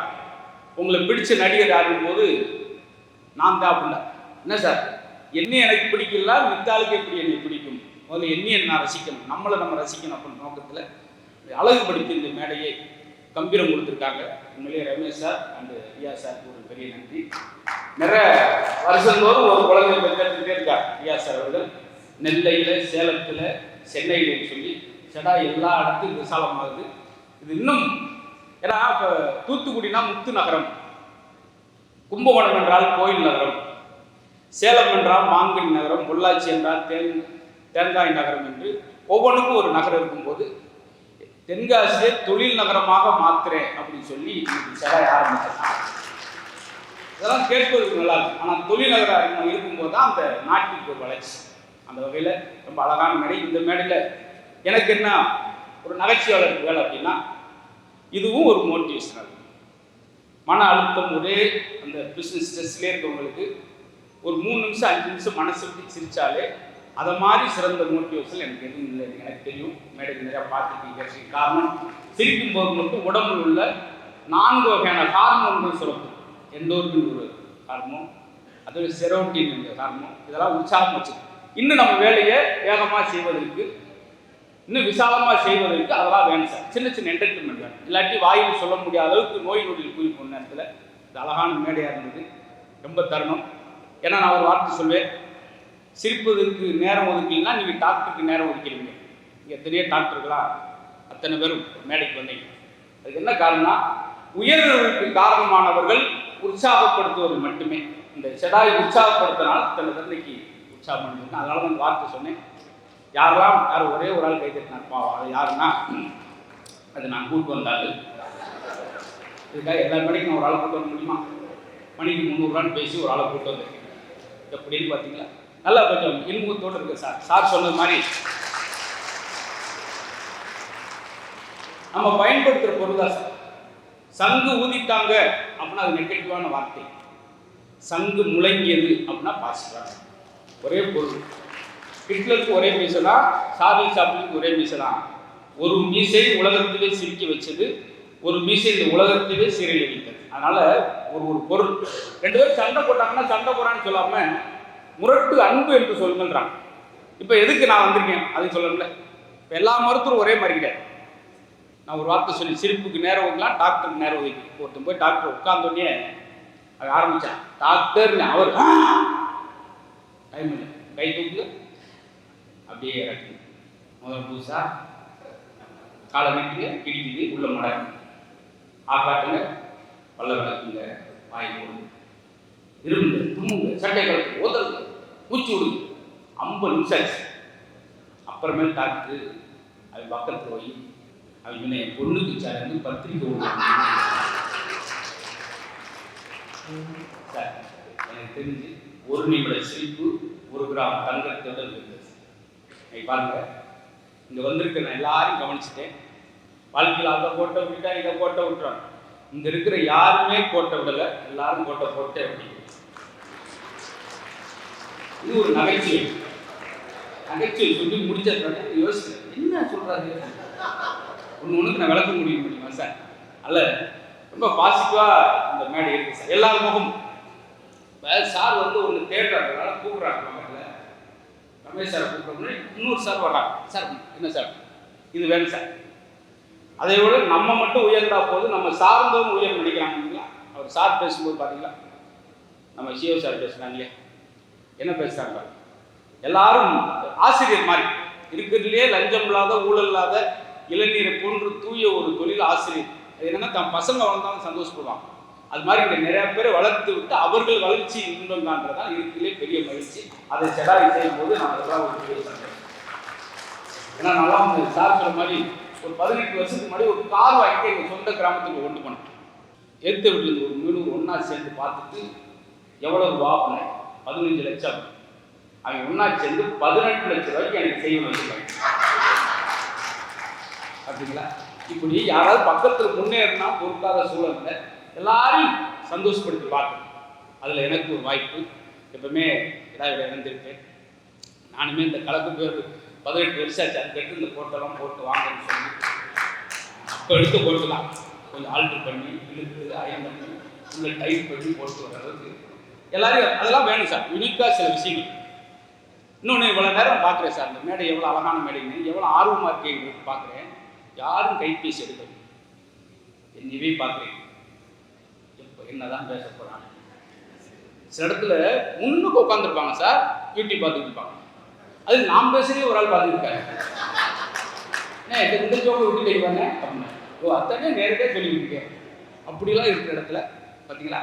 உங்களுக்கு பிடிச்ச நடிகர் யாருக்கும் போது நான் தான் அப்படின்னா, என்ன சார் என்ன எனக்கு பிடிக்கல, மித்தாளுக்கு எப்படி என்னை பிடிக்கும், முதல்ல என்னையை நான் ரசிக்கணும், நம்ம ரசிக்கணும் அப்படின்ற நோக்கத்தில் அழகுபடுத்தி இந்த மேடையை கம்பீரம் கொடுத்துருக்காங்க. உண்மையிலேயே ரமேஷ் சார் அண்டு ரியா சாருக்கு ஒரு பெரிய நன்றி. நிறைய வருஷந்தோறும் ஒரு குழந்தை பெற்றெடுத்துட்டே இருக்கார் ரியா சார் அவர்கள். நெல்லையில், சேலத்தில், சென்னையில் சொல்லி செடா எல்லா இடத்துக்கும் விசாலமாகுது. இது இன்னும் ஏன்னா இப்போ தூத்துக்குடினா முத்து நகரம், கும்பகோணம் என்றால் கோயில் நகரம், சேலம் என்றால் மாங்கனி நகரம், பொள்ளாச்சி என்றால் தேங்காய் நகரம் என்று ஒவ்வொன்றுக்கும் ஒரு நகரம் இருக்கும்போது தென்காசியை தொழில் நகரமாக மாத்துறேன் அப்படின்னு சொல்லி செடாய் ஆரம்பிச்சிருக்காங்க. இதெல்லாம் கேட்பதற்கு நல்லா இருக்கும். ஆனால் தொழில் நகரம் இருக்கும்போது தான் அந்த நாட்டுக்கு ஒரு வளர்ச்சி. அந்த வகையில் ரொம்ப அழகான மேடை. இந்த மேடையில் எனக்கு என்ன ஒரு நகைச்சுவையாளருக்கு வேலை அப்படின்னா, இதுவும் ஒரு மோட்டிவேஷனல். மன அழுத்தம் ஒரே அந்த பிஸ்னஸ் ஸ்ட்ரெஸ்லேயே இருக்கவங்களுக்கு ஒரு 3 நிமிஷம் 5 நிமிஷம் மனசு விட்டு சிரித்தாலே அதை மாதிரி சிறந்த மோட்டிவேஷன் எனக்கு எதுவும் இல்லை. எனக்கு தெரியும், மேடைக்கு நிறையா பார்த்துருக்கீங்க. காரணம், சிரிக்கும் போது மட்டும் உடம்புல உள்ள 4 வகையான ஹார்மோன்கள் சுரக்கும். எண்டோர்பின் ஒரு ஹார்மோன், அது செரோட்டின் என்ற ஹார்மோன். இதெல்லாம் உற்சாகம் வச்சு இன்னும் நம்ம வேலையை வேகமாக செய்வதற்கு, இன்னும் விசாலமாக செய்வதற்கு அதெல்லாம் வேணும் சார். சின்ன சின்ன என்டர்டைன்மெண்ட் வேணும். இல்லாட்டி வாயில் சொல்ல முடியாத அளவுக்கு நோய் நொடியில் கூறி போன நேரத்தில் இது அழகான மேடையாக இருந்தது. ரொம்ப தருணம். ஏன்னா நான் ஒரு வார்த்தை சொல்வேன், சிரிப்பதற்கு நேரம் ஒதுக்கலைன்னா நீங்கள் டாக்டருக்கு நேரம் ஒதுக்கிறீங்க. இங்கே எத்தனையோ டாக்டர்களா அத்தனை பேரும் மேடைக்கு வந்தீங்க. அதுக்கு என்ன காரணம்னா, உயர்வுக்கு காரணமானவர்கள் உற்சாகப்படுத்துவது மட்டுமே. இந்த செடாய் உற்சாகப்படுத்தினால் தன்னை தன்னைக்கு உற்சாகம் பண்ணிருக்கேன். அதனால தான் வார்த்தை சொன்னேன். யார் ஒரே ஒரு ஆள் கை தட்டினார்ப்பா, அது யாருன்னா அது நான் கூப்பிட்டு வந்தாரு. இதுக்காக எல்லா மேடைக்கும் ஒரு ஆளை கூப்பிட்டு வர முடியுமா? மணிக்கு 300 ரூபான்னு பேசி ஒரு ஆளை கூப்பிட்டு வந்திருக்கேன். எப்படின்னு பார்த்தீங்களா, நல்லா கொஞ்சம் இன்பத்தோடு இருக்கு சார். சார் சொன்னது மாதிரி நம்ம பயன்படுத்துகிற பொருள் தான் சார். சங்கு ஊதிட்டாங்க அப்படின்னா அது நெகட்டிவான வார்த்தை. சங்கு முழங்கியது அப்படின்னா பாசிட்டிவான ஒரே பொருள். ஹிட்லருக்கு ஒரே மீசை தான், சார்லி சாப்ளினுக்கு ஒரே மீசை தான். ஒரு மீசை உலகத்திலே சிரிக்க வச்சது, ஒரு மீசை இந்த உலகத்திலே சீரழித்தது. அதனால ஒரு பொருள் 2 பேரும் சண்டை போட்டாங்கன்னா சண்டை போறான்னு சொல்லாம முரட்டு அன்பு என்று சொல்லுங்கன்றாங்க. இப்போ எதுக்கு நான் வந்திருக்கேன் அது சொல்லணும்ல. இப்போ எல்லா மருத்துவரும் ஒரே மாதிரி கிடையாது. நான் ஒரு வார்த்தை சொல்லி சிரிப்புக்கு நேரம் ஒதுக்கலாம், டாக்டருக்கு நேரம் ஒதுக்கி. ஒருத்தன் போய் டாக்டர் உட்கார்ந்தோடனே அது ஆரம்பித்தான். டாக்டர்னு அவர் டைம் இல்லை, கை தூக்கு அப்படியே இறக்கு. முதல் புதுசாக காலை நீட்டுங்க, கிடிக்குது, உள்ள மடை ஆக்காட்டுங்க, பல்ல விளக்குங்க, வாய் போடுங்க, இரும்புங்க, தும்முங்க, சட்டை கலக்கு, ஓதலுங்க, பூச்சி விடுங்க. 50 நிமிஷம் ஆச்சு. அப்புறமேல் டாக்டர் அது பக்கத்தில் போய் அவங்க என் பொண்ணுக்கு சார் பத்திரிக்கை விடுவாங்க சார். எனக்கு தெரிஞ்சு 1 நிமிட சிரிப்பு 1 கிராம் தங்கத்தோட இருந்தது. பாருங்க, இங்கே வந்திருக்க நான் எல்லாரையும் கவனிச்சுட்டேன். வாழ்க்கையில் அதை கோட்டை விட்டுட்டா இதை கோட்டை விட்டுறாங்க. இங்கே இருக்கிற யாருமே கோட்டை விடலை, எல்லாரும் கோட்டை போட்டே விட்டீங்க. இது ஒரு நகைச்சுவை. நகைச்சுவை சொல்லி முடிச்சதுனால யோசிக்கிறேன், என்ன சொல்றாரு ஒன்று நான் விளக்க முடியுமா சார்? அல்ல, ரொம்ப பாசிட்டிவாக இந்த மேடை இருக்கு சார். எல்லா முகமும் சார் வந்து ஒன்று தேடுறாங்க, கூப்பிட்றாங்க. பக்கத்தில் ரமேஷ் சார் கூப்பிட்ற இன்னொரு சார் வர்றாங்க. சார் என்ன சார் இது வேணும் சார். அதை விட நம்ம மட்டும் உயர்ந்தா போது, நம்ம சார்ந்தவங்க உயர் நினைக்கிறாங்க இல்லைங்களா? அவர் சார் பேசும்போது பார்த்தீங்களா, நம்ம சிஓ சார் பேசுகிறாங்க இல்லையா, என்ன பேசுகிறாங்க? எல்லாரும் ஆசிரியர் மாதிரி இருக்கிறதுலே லஞ்சம் இல்லாத ஊழல் இல்லாத இளைஞரை போன்று தூய ஒரு தொழில் ஆசிரியர். அது என்னன்னா தன் பசங்க வளர்ந்தாலும் சந்தோஷப்படுவாங்க. அது மாதிரி இங்கே நிறைய பேரை வளர்த்து விட்டு அவர்கள் வளர்ச்சி இன்பம் காண்றதான் இருக்கிறதுலே பெரிய மகிழ்ச்சி. அதை செடாரி செய்யும் போது நான் அதெல்லாம் ஒரு பெரிய சந்தோஷம். ஏன்னா நல்லா சார் சொல்ற மாதிரி ஒரு 18 வருஷத்துக்கு முன்னாடி ஒரு கார் வாங்கிட்டு எங்கள் சொந்த கிராமத்துக்கு கொண்டு போனேன். எடுத்த வீட்டில் ஒரு 300 ஒன்றா சேர்ந்து பார்த்துட்டு எவ்வளோ ரூபா பண்ணேன்? 15 லட்சம். அவங்க ஒன்றா சேர்ந்து 18 லட்சம் ரூபாய்க்கு எனக்கு செய்ய வச்சுருக்காங்க. அப்படிங்களா? இப்படி யாராவது பக்கத்தில் முன்னேறினா பொறுக்காத சூழல்ல எல்லாரையும் சந்தோஷப்படுத்தி பார்க்கணும். அதில் எனக்கு ஒரு வாய்ப்பு. எப்பவுமே ஏதாவது இறந்திருப்பேன். நானுமே இந்த கலப்புக்கு 18 வருஷம் ஆச்சு. அதுக்கடுத்து இந்த போட்டெல்லாம் போட்டு வாங்கன்னு சொல்லி அப்போ எடுத்து போட்டுலாம் கொஞ்சம் ஆல்ட்ரு பண்ணி இழுத்து அயன் பண்ணி உள்ள டைப் பண்ணி போட்டு வர அளவுக்கு எல்லாரையும் அதெல்லாம் வேணும் சார். யூனிக்காக சில விஷயங்கள். இன்னொன்று இவ்வளோ நேரம் பார்க்குறேன் சார், இந்த மேடை எவ்வளோ அழகான மேடைன்னு எவ்வளோ ஆர்வமாக இருக்கேன் பார்க்குறேன். யாரும் கைபேசி எடுக்கணும். என்னவே பார்க்குறேன், எப்போ என்னதான் பேச போகிறாங்க. சில இடத்துல முன்னுக்கு உட்காந்துருப்பாங்க சார், யூடியூப் பார்த்துட்டு இருப்பாங்க. அது நான் பேசுகிறே ஒரு ஆள் பார்த்துருக்காரு. இந்த ஜோக்கை விட்டு செய்வாங்க அப்படின்னா ஓ அத்தனை நேரடியாக சொல்லிவிட்டுருக்கேன். அப்படிலாம் இருக்கிற இடத்துல பார்த்தீங்களா,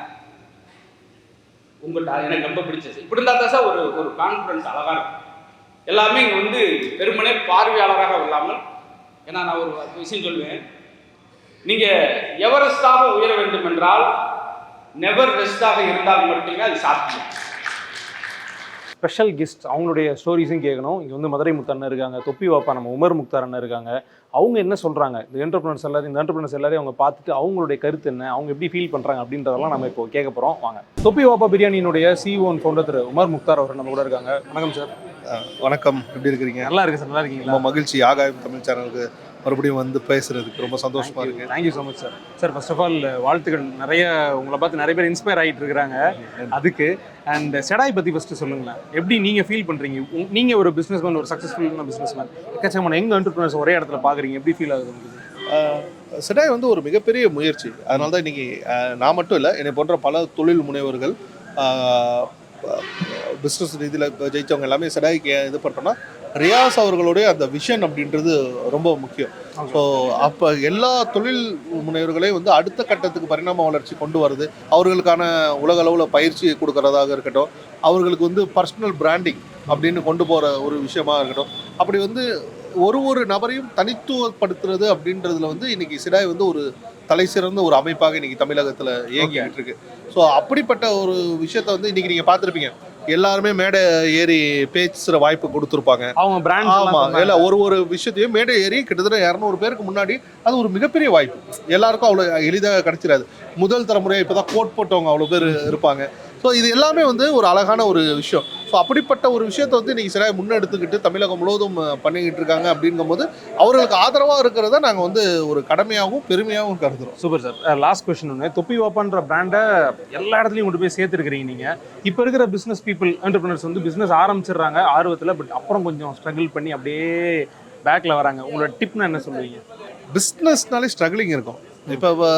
உங்கள்கிட்ட எனக்கு ரொம்ப பிடிச்சது இப்படி இருந்தால் தான் சார் ஒரு கான்ஃபரன்ஸ் அழகாக இருக்கும். எல்லாமே இங்கே வந்து வெறுமனே பார்வையாளராக இல்லாமல், ஏன்னா நான் ஒரு விஷயம் சொல்லுவேன், நீங்கள் எவரெஸ்டாக உயர வேண்டும் என்றால் நெவர் ரெஸ்டாக இருந்தால் மட்டுமே அது சாத்தியம். ஸ்பெஷல் கெஸ்ட் அவங்களுடைய ஸ்டோரிஸும் கேட்கணும். இங்கே வந்து மதுரை முத்தண்ணன் இருக்காங்க, தொப்பி வாப்பா நம்ம உமர் முக்தார் அண்ணன் இருக்காங்க. அவங்க என்ன சொல்கிறாங்க, இந்த என்டர்பிரினர்ஸ் எல்லாரையும் அவங்க பார்த்துட்டு அவங்களுடைய கருத்து என்ன, அவங்க எப்படி ஃபீல் பண்ணுறாங்க அப்படின்றதெல்லாம் நம்ம இப்போ கேட்க போகிறோம். வாங்க. தொப்பி வாப்பா பிரியாணியினுடைய CEO and founder Thiru Umar Mukhtar அவர் நம்ம கூட இருக்காங்க. வணக்கம் சார். வணக்கம், எப்படி இருக்கிறீங்க? நல்லா இருக்கு சார். நல்லா இருக்கீங்களா? ரொம்ப மகிழ்ச்சி ஆகாயம் தமிழ் சேனலுக்கு மறுபடியும் வந்து பேசுறதுக்கு ரொம்ப சந்தோஷமா இருக்கு. Thank you so much sir. Sir first of all வாழ்த்துக்கள். நிறைய உங்களை பார்த்து நிறைய பேர் இன்ஸ்பயர் ஆகிட்டு இருக்கிறாங்க அதுக்கு. அண்ட் செடாய் பற்றி ஃபஸ்ட்டு சொல்லுங்களேன், எப்படி நீங்கள் ஃபீல் பண்ணுறீங்க? நீங்கள் ஒரு பிஸ்னஸ்மேன், ஒரு சக்ஸஸ்ஃபுல்லான பிஸ்னஸ்மேன், எக்கச்சக்கமான யங் என்டர்பிரினர்ஸ் ஒரே இடத்துல பார்க்குறீங்க, எப்படி ஃபீல் ஆகுது உங்களுக்கு? செடாய் வந்து ஒரு மிகப்பெரிய முயற்சி. அதனால தான் இன்னைக்கு நான் மட்டும் இல்லை, என்னை போன்ற பல தொழில் முனைவர்கள் பிஸ்னஸ் ரீதியில் ஜெயித்தவங்க எல்லாமே செடாய்க்கு இது பண்ணுறோன்னா ரியாஸ் அவர்களுடைய அந்த விஷன் அப்படின்றது ரொம்ப முக்கியம். ஸோ அப்போ எல்லா தொழில் முனைவர்களையும் வந்து அடுத்த கட்டத்துக்கு பரிணாம வளர்ச்சி கொண்டு வருது. அவர்களுக்கான உலக அளவில் பயிற்சி கொடுக்கறதாக இருக்கட்டும், அவர்களுக்கு வந்து பர்சனல் பிராண்டிங் அப்படின்னு கொண்டு போகிற ஒரு விஷயமா இருக்கட்டும், அப்படி வந்து ஒரு நபரையும் தனித்துவப்படுத்துறது அப்படின்றதுல வந்து இன்னைக்கு செடாய் வந்து ஒரு தலை சிறந்த ஒரு அமைப்பாக இன்னைக்கு தமிழகத்தில் இயங்கிட்டு இருக்கு. ஸோ அப்படிப்பட்ட ஒரு விஷயத்த வந்து இன்னைக்கு நீங்கள் பார்த்துருப்பீங்க, எல்லாருமே மேடை ஏறி பேசுகிற வாய்ப்பு கொடுத்துருப்பாங்க அவங்க பிராண்ட். ஆமாம், இல்லை ஒரு விஷயத்தையும் மேடை ஏறி கிட்டத்தட்ட 200 பேருக்கு முன்னாடி அது ஒரு மிகப்பெரிய வாய்ப்பு. எல்லாருக்கும் அவ்வளோ எளிதாக கிடைச்சிடாது. முதல் தலைமுறையாக இப்போ தான் கோட் போட்டவங்க அவ்வளோ பேர் இருப்பாங்க. ஸோ இது எல்லாமே வந்து ஒரு அழகான ஒரு விஷயம். ஸோ அப்படிப்பட்ட ஒரு விஷயத்தை வந்து இன்றைக்கி சரியாக முன்னெடுத்துக்கிட்டு தமிழகம் முழுவதும் பண்ணிக்கிட்டு இருக்காங்க அப்படிங்கும்போது அவர்களுக்கு ஆதரவாக இருக்கிறத நாங்கள் வந்து ஒரு கடமையாகவும் பெருமையாகவும் கருதுகிறோம். Super sir. லாஸ்ட் கொஸ்டின் ஒன்று, தொப்பி வாப்பான்ற பிராண்டை எல்லா இடத்துலையும் கொண்டு போய் சேர்த்துருக்கிறீங்க நீங்கள். இப்போ இருக்கிற பிஸ்னஸ் பீப்புள் என்டர்பிரினர்ஸ் வந்து பிஸ்னஸ் ஆரம்பிச்சிடுறாங்க ஆர்வத்தில், பட் அப்புறம் கொஞ்சம் ஸ்ட்ரகிள் பண்ணி அப்படியே பேக்கில் வராங்க. உங்களோட டிப்னா என்ன சொல்லுவீங்க? பிஸ்னஸ்னாலே ஸ்ட்ரகிளிங் இருக்கும். இப்போ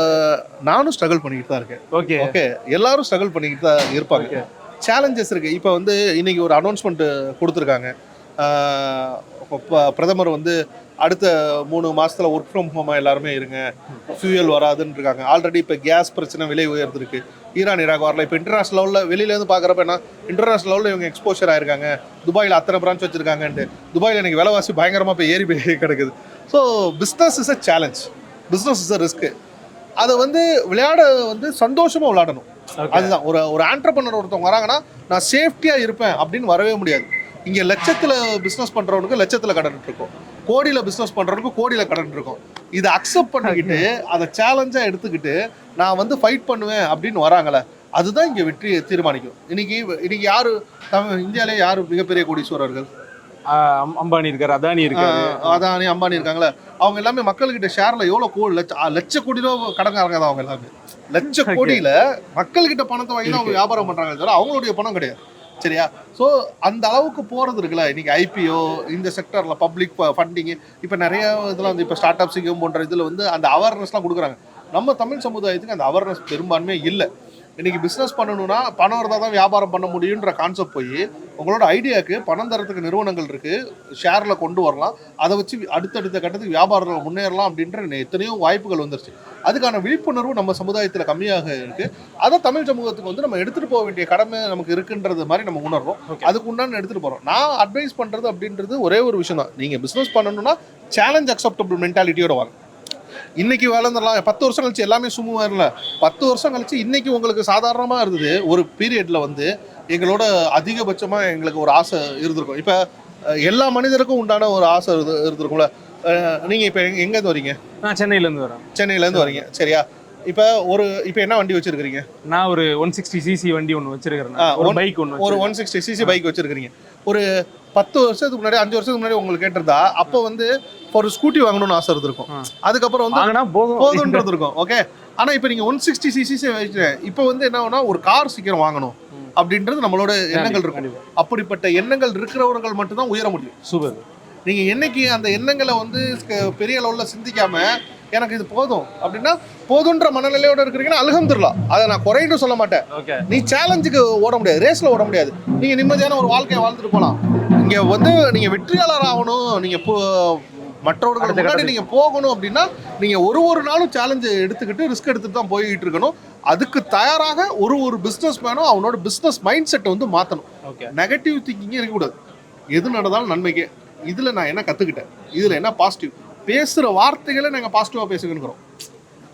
நானும் ஸ்ட்ரகிள் பண்ணிக்கிட்டு தான் இருக்கேன். ஓகே ஓகே, எல்லாரும் ஸ்ட்ரகிள் பண்ணிக்கிட்டு தான் இருப்பாங்க. சேலஞ்சஸ் இருக்குது. இப்போ வந்து இன்றைக்கி ஒரு அனௌன்ஸ்மெண்ட்டு கொடுத்துருக்காங்க. பிரதமர் வந்து அடுத்த 3 மாதத்தில் ஒர்க் ஃப்ரம் ஹோமாக எல்லாருமே இருங்க, ஃபியூயல் வராதுன்னு இருக்காங்க. ஆல்ரெடி இப்போ கேஸ் பிரச்சனை விலை உயர்ந்துருக்கு. ஈரான் ஈராக் வரல. இப்போ இன்டர்நேஷனல் லெவலில் வெளியிலேருந்து பார்க்குறப்ப என்ன, இன்டர்நேஷனல் லெவலில் இவங்க எக்ஸ்போஷர் ஆயிருக்காங்க. துபாயில் அத்தனை பிரான்ச் வச்சுருக்காங்கன்ட்டு துபாயில் எனக்கு விலைவாசி பயங்கரமாக இப்போ ஏறி போய் கிடக்குது. So business is a challenge, business is a risk. அதை வந்து விளையாட வந்து சந்தோஷமாக விளையாடணும். அதுதான் ஒரு ஆண்டர்பிரனர் ஒருத்தவங்க வராங்கன்னா நான் சேஃப்டியாக இருப்பேன் அப்படின்னு வரவே முடியாது. இங்கே லட்சத்தில் பிஸ்னஸ் பண்ணுறவனுக்கு லட்சத்தில் கடன் இருக்கும், கோடியில் பிஸ்னஸ் பண்ணுறவனுக்கு கோடியில் கடன் இருக்கும். இதை அக்செப்ட் பண்ணிக்கிட்டு அதை சேலஞ்சாக எடுத்துக்கிட்டு நான் வந்து ஃபைட் பண்ணுவேன் அப்படின்னு வராங்களே, அதுதான் இங்கே வெற்றியை தீர்மானிக்கும். இன்னைக்கு யார் இந்தியாவிலே யார் மிகப்பெரிய கோடீஸ்வரர்கள்? அம்பானி இருக்காரு, அதானி இருக்காரு. அதானி அம்பானி இருக்காங்களே, அவங்க எல்லாமே மக்கள்கிட்ட ஷேர்ல எவ்வளோ லட்ச கோடி ரூபா கடன்காரங்க தான். அவங்க எல்லாமே லட்ச கோடியில மக்கள்கிட்ட பணத்தை வாங்கி தான் அவங்க வியாபாரம் பண்றாங்க தவிர அவங்களுடைய பணம் கிடையாது. சரியா? ஸோ அந்த அளவுக்கு போகிறது இருக்குல்ல. இன்னைக்கு ஐபிஓ இந்த செக்டரில் பப்ளிக் ஃபண்டிங்கு இப்போ நிறைய இதெல்லாம் வந்து இப்போ ஸ்டார்ட் அப் சிங்கம் போன்ற இதில் வந்து அந்த அவேர்னஸ்லாம் கொடுக்குறாங்க. நம்ம தமிழ் சமுதாயத்துக்கு அந்த அவேர்னஸ் பெரும்பான்மையே இல்லை. இன்றைக்கி பிஸ்னஸ் பண்ணணும்னா பணம் இருந்தால் தான் வியாபாரம் பண்ண முடியுன்ற கான்செப்ட் போய் உங்களோட ஐடியாவுக்கு பணம் தரத்துக்கு நிறுவனங்கள் இருக்குது, ஷேரில் கொண்டு வரலாம், அதை வச்சு அடுத்தடுத்த கட்டத்துக்கு வியாபாரத்தில் முன்னேறலாம் அப்படின்ற எத்தனையோ வாய்ப்புகள் வந்துருச்சு. அதுக்கான விழிப்புணர்வு நம்ம சமுதாயத்தில் கம்மியாக இருக்குது. அதை தமிழ் சமூகத்துக்கு வந்து நம்ம எடுத்துகிட்டு போக வேண்டிய கடமை நமக்கு இருக்குன்றது மாதிரி நம்ம உணர்றோம். அதுக்கு உண்டான எடுத்துகிட்டு போகிறோம். நான் அட்வைஸ் பண்ணுறது அப்படின்றது ஒரே ஒரு விஷயம் தான். நீங்கள் பிஸ்னஸ் பண்ணணும்னா சேலஞ்ச் அக்செப்டபிள் மென்டாலிட்டியோட வாங்க. இன்னைக்கு வளர்ந்துடலாம், 10 வருஷம் கழிச்சு எல்லாமே சும்மா இல்லை. 10 வருஷம் கழிச்சு இன்னைக்கு உங்களுக்கு சாதாரணமாக இருந்தது, ஒரு பீரியடில் வந்து எங்களோட அதிகபட்சமாக எங்களுக்கு ஒரு ஆசை இருந்திருக்கும். இப்போ எல்லா மனிதருக்கும் உண்டான ஒரு ஆசை இருந்திருக்கும்ல. நீங்கள் இப்போ எங்கேருந்து வரீங்க? நான் சென்னையிலேருந்து வரேன். சென்னையிலேருந்து வரீங்க, சரியா? இப்போ என்ன வண்டி வச்சிருக்கீங்க? நான் ஒரு 160cc வண்டி ஒன்று வச்சிருக்கிறேன். ஒரு பைக் ஒன்று, ஒரு 160cc பைக் வச்சிருக்கீங்க. ஒரு 10 வருஷத்துக்கு முன்னாடி 5 வருஷத்துக்கு முன்னாடி உங்களுக்கு கேட்டிருந்தா அப்போ வந்து ஒரு ஸ்கூட்டி வாங்கணும்னு ஆசை இருந்திருக்கும். அதுக்கப்புறம் வந்து போதுன்றது இருக்கும். ஓகே, ஆனால் இப்போ நீங்கள் 160cc வச்சுட்டேன். இப்போ வந்து என்ன ஆகுனா ஒரு கார் சீக்கிரம் வாங்கணும் அப்படின்றது நம்மளோட எண்ணங்கள் இருக்கும். அப்படிப்பட்ட எண்ணங்கள் இருக்கிறவர்கள் மட்டும்தான் உயர முடியும். சூப்பர். நீங்கள் என்னைக்கு அந்த எண்ணங்களை வந்து பெரிய அளவில் சிந்திக்காம எனக்கு இது போதும் அப்படின்னா போதுன்ற மனநிலையோட இருக்கிறீங்கன்னா அல்ஹம்துலில்லாஹ், அதை நான் குறைன்னு சொல்ல மாட்டேன். நீ சேலஞ்சுக்கு ஓட முடியாது, ரேஸில் ஓட முடியாது. நீங்கள் நிம்மதியான ஒரு வாழ்க்கையை வாழ்ந்துட்டு போகலாம். இங்கே வந்து நீங்கள் வெற்றியாளர் ஆகணும், நீங்கள் மற்றவர்கள் முன்னாடி நீங்கள் போகணும் அப்படின்னா நீங்கள் ஒரு நாளும் சேலஞ்சு எடுத்துக்கிட்டு ரிஸ்க் எடுத்துட்டு தான் போய்கிட்டு இருக்கணும். அதுக்கு தயாராக ஒரு பிஸ்னஸ் மேனும் அவனோட பிஸ்னஸ் மைண்ட் செட்டை வந்து மாற்றணும். நெகட்டிவ் திங்கிங்கே இருக்கக்கூடாது. எது நடந்தாலும் நன்மைக்கே. இதில் நான் என்ன கற்றுக்கிட்டேன், இதில் என்ன பாசிட்டிவ், பேசுகிற வார்த்தைகளை நாங்கள் பாசிட்டிவாக பேசுகிறோம்.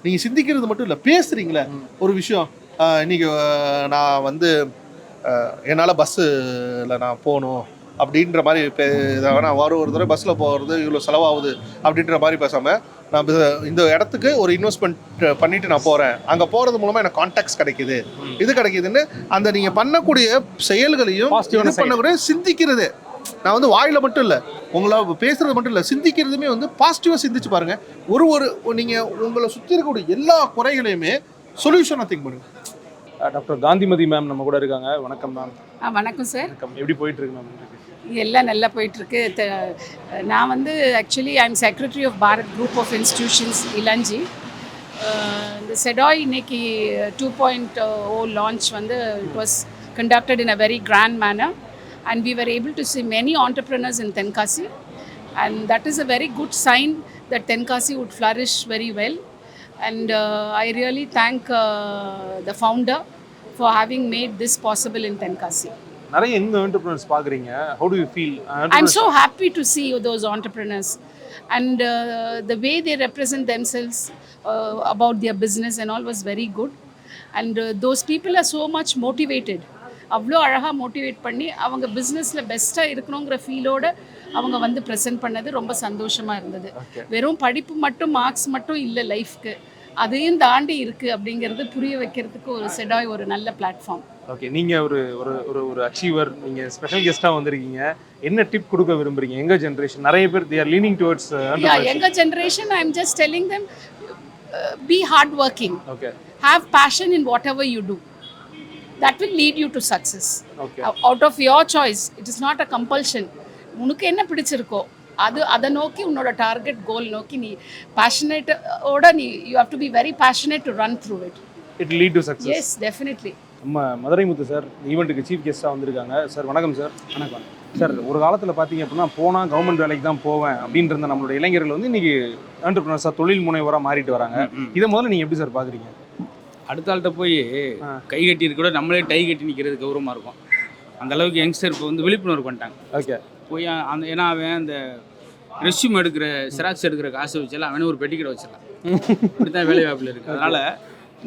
நீங்கள் சிந்திக்கிறது மட்டும் இல்லை, பேசுகிறீங்களே ஒரு விஷயம். இன்றைக்கி நான் வந்து என்னால் பஸ்ஸில் நான் போகணும் அப்படின்ற மாதிரி நான் ஒரு தடவை பஸ்ஸில் போகிறது இவ்வளோ செலவாகுது அப்படின்ற மாதிரி பேசாமல் நான் இந்த இடத்துக்கு ஒரு இன்வெஸ்ட்மெண்ட் பண்ணிவிட்டு நான் போகிறேன், அங்கே போகிறது மூலமாக எனக்கு கான்டாக்ட்ஸ் கிடைக்குது, இது கிடைக்குதுன்னு அந்த நீங்கள் பண்ணக்கூடிய செயல்களையும் பண்ணக்கூடிய சிந்திக்கிறது. நான் வந்து வாயில மட்டும் இல்லை, உங்களை பேசுறது மட்டும் இல்லை, சிந்திக்கிறதுமே வந்து பாசிட்டிவாக சிந்திச்சு பாருங்கள். நீங்கள் உங்களை சுற்றி இருக்கக்கூடிய எல்லா குறைகளையுமே சொல்யூஷனாக திங்க் பண்ணுங்க. டாக்டர் காந்திமதி மேம் நம்ம கூட இருக்காங்க. வணக்கம் மேம். வணக்கம் சார். வணக்கம். எப்படி போயிட்டு இருக்கு மேம்? எல்லாம் நல்லா போயிட்டுருக்கு. நான் வந்து actually I am secretary of Bharat group of institutions Ilanji. இந்த செடாய் இன்னைக்கு 2.0 லான்ச் வந்து it was conducted in a very grand manner. And we were able to see many entrepreneurs in Tenkasi, and that is a very good sign that Tenkasi would flourish very well. And I really thank the founder for having made this possible in Tenkasi. நிறைய young entrepreneurs பார்க்குறீங்க. How do you feel? I'm so happy to see those entrepreneurs and the way they represent themselves about their business and all was very good. And those people are so much motivated. அவ்வளோ அழகாக motivate பண்ணி அவங்க பிஸ்னஸில் பெஸ்ட்டாக இருக்கணுங்கிற ஃபீலோடு அவங்க வந்து present பண்ணது ரொம்ப சந்தோஷமாக இருந்தது. வெறும் படிப்பு மட்டும் மார்க்ஸ் மட்டும் இல்லை லைஃப்க்கு, அதையும் தாண்டி இருக்குது அப்படிங்கிறது புரிய வைக்கிறதுக்கு ஒரு செடாய் ஒரு நல்ல பிளாட்ஃபார்ம். ஓகே, நீங்கள் ஒரு ஒரு ஒரு ஒரு அச்சீவர், நீங்கள் ஸ்பெஷல் கெஸ்ட்டாக வந்திருக்கீங்க. என்ன டிப் கொடுக்க விரும்புறீங்க? எங்கள் ஜென்ரேஷன் நிறைய பேர் they are leaning towards younger generation, I'm just telling them, be hardworking. Okay. Have passion in whatever you do. That will lead you to success. Okay. Out of your choice. It is not a compulsion. உனக்கு என்ன பிடிச்சிருக்கோ அதை நோக்கி உன்னோட target கோல் நோக்கி நீ passionate ஓட you have to be very passionate to run through it. It will lead to success. Yes, definitely. நம்ம மதுரை முத்து சார் ஈவெண்ட்டுக்கு சீஃப் கெஸ்ட்டாக வந்திருக்காங்க. சார் வணக்கம் சார். வணக்கம். சார், ஒரு காலத்தில் பார்த்தீங்க அப்படின்னா போனால் கவர்மெண்ட் வேலைக்கு தான் போவேன் அப்படின்ற இருந்த நம்மளோட இளைஞர்கள் வந்து இன்னைக்கு என்டர்பிரினர்ஸாக தொழில் முனைவராக மாறிட்டு வராங்க. இதை முதல்ல நீங்கள் எப்படி சார் பார்க்குறீங்க? அடுத்த ஆள்கிட்ட போய் கை கட்டி இருக்க கூட நம்மளே டை கட்டி நிற்கிறது கௌரவமாக இருக்கும். அந்த அளவுக்கு யங்ஸ்டர் இப்போ வந்து விழிப்புணர்வு பண்ணிட்டாங்க. ஓகே. போய் அந்த ஏன்னா அவன் அந்த ரெஸ்யூம் எடுக்கிற செராக்ஸ் எடுக்கிற காசு வச்சாலும் அவனே ஒரு பெட்டிக்கடை வச்சிடலாம். இப்படி தான் வேலை வாய்ப்பில் இருக்குது. அதனால்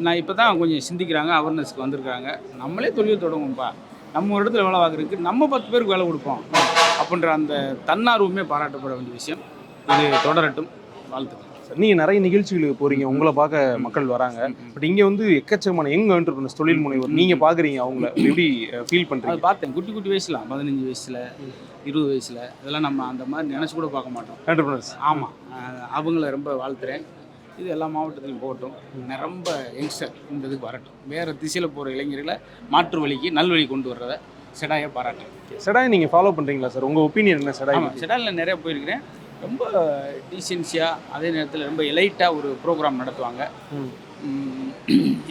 நான் இப்போ தான் கொஞ்சம் சிந்திக்கிறாங்க, அவேர்னஸ்க்கு வந்திருக்காங்க. நம்மளே தொழில் தொடங்குவோம்ப்பா, நம்ம ஒரு இடத்துல வேலை பார்க்குறதுக்கு நம்ம 10 பேருக்கு வேலை கொடுப்போம் அப்படின்ற அந்த தன்னார்வமே பாராட்டப்பட வேண்டிய விஷயம். இது தொடரட்டும், வாழ்த்துக்கள். நீங்கள் நிறைய நிகழ்ச்சிகளுக்கு போகிறீங்க, உங்களை பார்க்க மக்கள் வராங்க. பட் இங்கே வந்து எக்கச்சக்கமான யங் என்டர்பிரினர்ஸ் தொழில் முனைவர் நீங்கள் பார்க்குறீங்க, அவங்கள எப்படி ஃபீல் பண்ணுறீங்க? அது பார்த்தேன், குட்டி குட்டி வயசுல 15 வயசில் 20 வயசில் இதெல்லாம் நம்ம அந்த மாதிரி நினச்சி கூட பார்க்க மாட்டோம் என்டர்பிரினர்ஸ். ஆமாம், அவங்கள ரொம்ப வாழ்த்துறேன். இது எல்லா மாவட்டத்திலையும் போகட்டும், ரொம்ப யங்ஸ்டர் இந்த இதுக்கு வரட்டும். வேறு திசையில் போகிற இளைஞர்களை மாற்று வழிக்கு நல்வழி கொண்டு வர்றதை செடாயை பாராட்டுறேன். செடாய் நீங்கள் ஃபாலோ பண்ணுறீங்களா சார்? உங்கள் ஒப்பீனியன் என்ன செடாய்? செடாயில் நிறைய போயிருக்கிறேன். ரொம்ப டீசென்சியாக, அதே நேரத்தில் ரொம்ப எலைட்டாக ஒரு ப்ரோக்ராம் நடத்துவாங்க.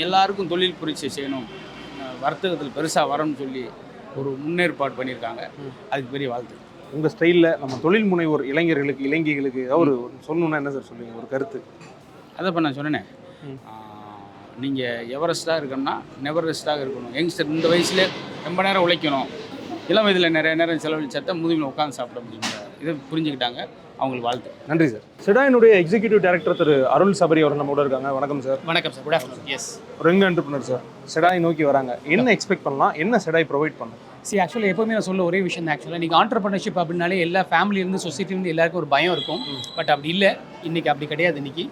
எல்லாருக்கும் தொழில் புரட்சி செய்யணும், வர்த்தகத்தில் பெருசாக வரணும்னு சொல்லி ஒரு முன்னேற்பாடு பண்ணியிருக்காங்க. அதுக்கு பெரிய வாழ்த்து. உங்கள் ஸ்டைலில் நம்ம தொழில் முனைவோர் இளைஞர்களுக்கு இளைஞர்களுக்கு ஏதாவது ஒரு சொல்லணுன்னா என்ன சார் சொல்லுவீங்க, ஒரு கருத்து? அதை இப்போ நான் சொன்னேனே, நீங்கள் எவரெஸ்ட்டாக இருக்கணும்னா நெவரெஸ்ட்டாக இருக்கணும். யங்ஸ்டர் இந்த வயசுல ரொம்ப நேரம் உழைக்கணும், இளம் வயதில் நிறைய நேரம் செலவழிச்சா முதுகில் உட்காந்து சாப்பிட முடியும். இதை புரிஞ்சுக்கிட்டாங்க, அவங்களுக்கு வாழ்த்து. நன்றி sir. செடாயினுடைய executive director Thiru Arul Sabari அவர் நம்மளோட இருக்காங்க. வணக்கம் சார். வணக்கம் சார். Good afternoon. எஸ், ஒரு யங் என்டர்பிரினர் சார் செடாய் நோக்கி வராங்க, என்ன எக்ஸ்பெக்ட் பண்ணலாம், என்ன செடாய் ப்ரொவைட் பண்ணலாம்? ஆக்சுவலாக எப்போவுமே நான் சொல்ல ஒரே விஷயம் தான். ஆக்சுவலாக நீங்கள் ஆண்டர்பிரினர்ஷிப் அப்படின்னாலே எல்லா ஃபேமிலியிலேருந்து சொசைட்டிலேருந்து எல்லாருக்கும் ஒரு பயம் இருக்கும். பட் அப்படி இல்லை, இன்றைக்கி அப்படி கிடையாது. இன்றைக்கி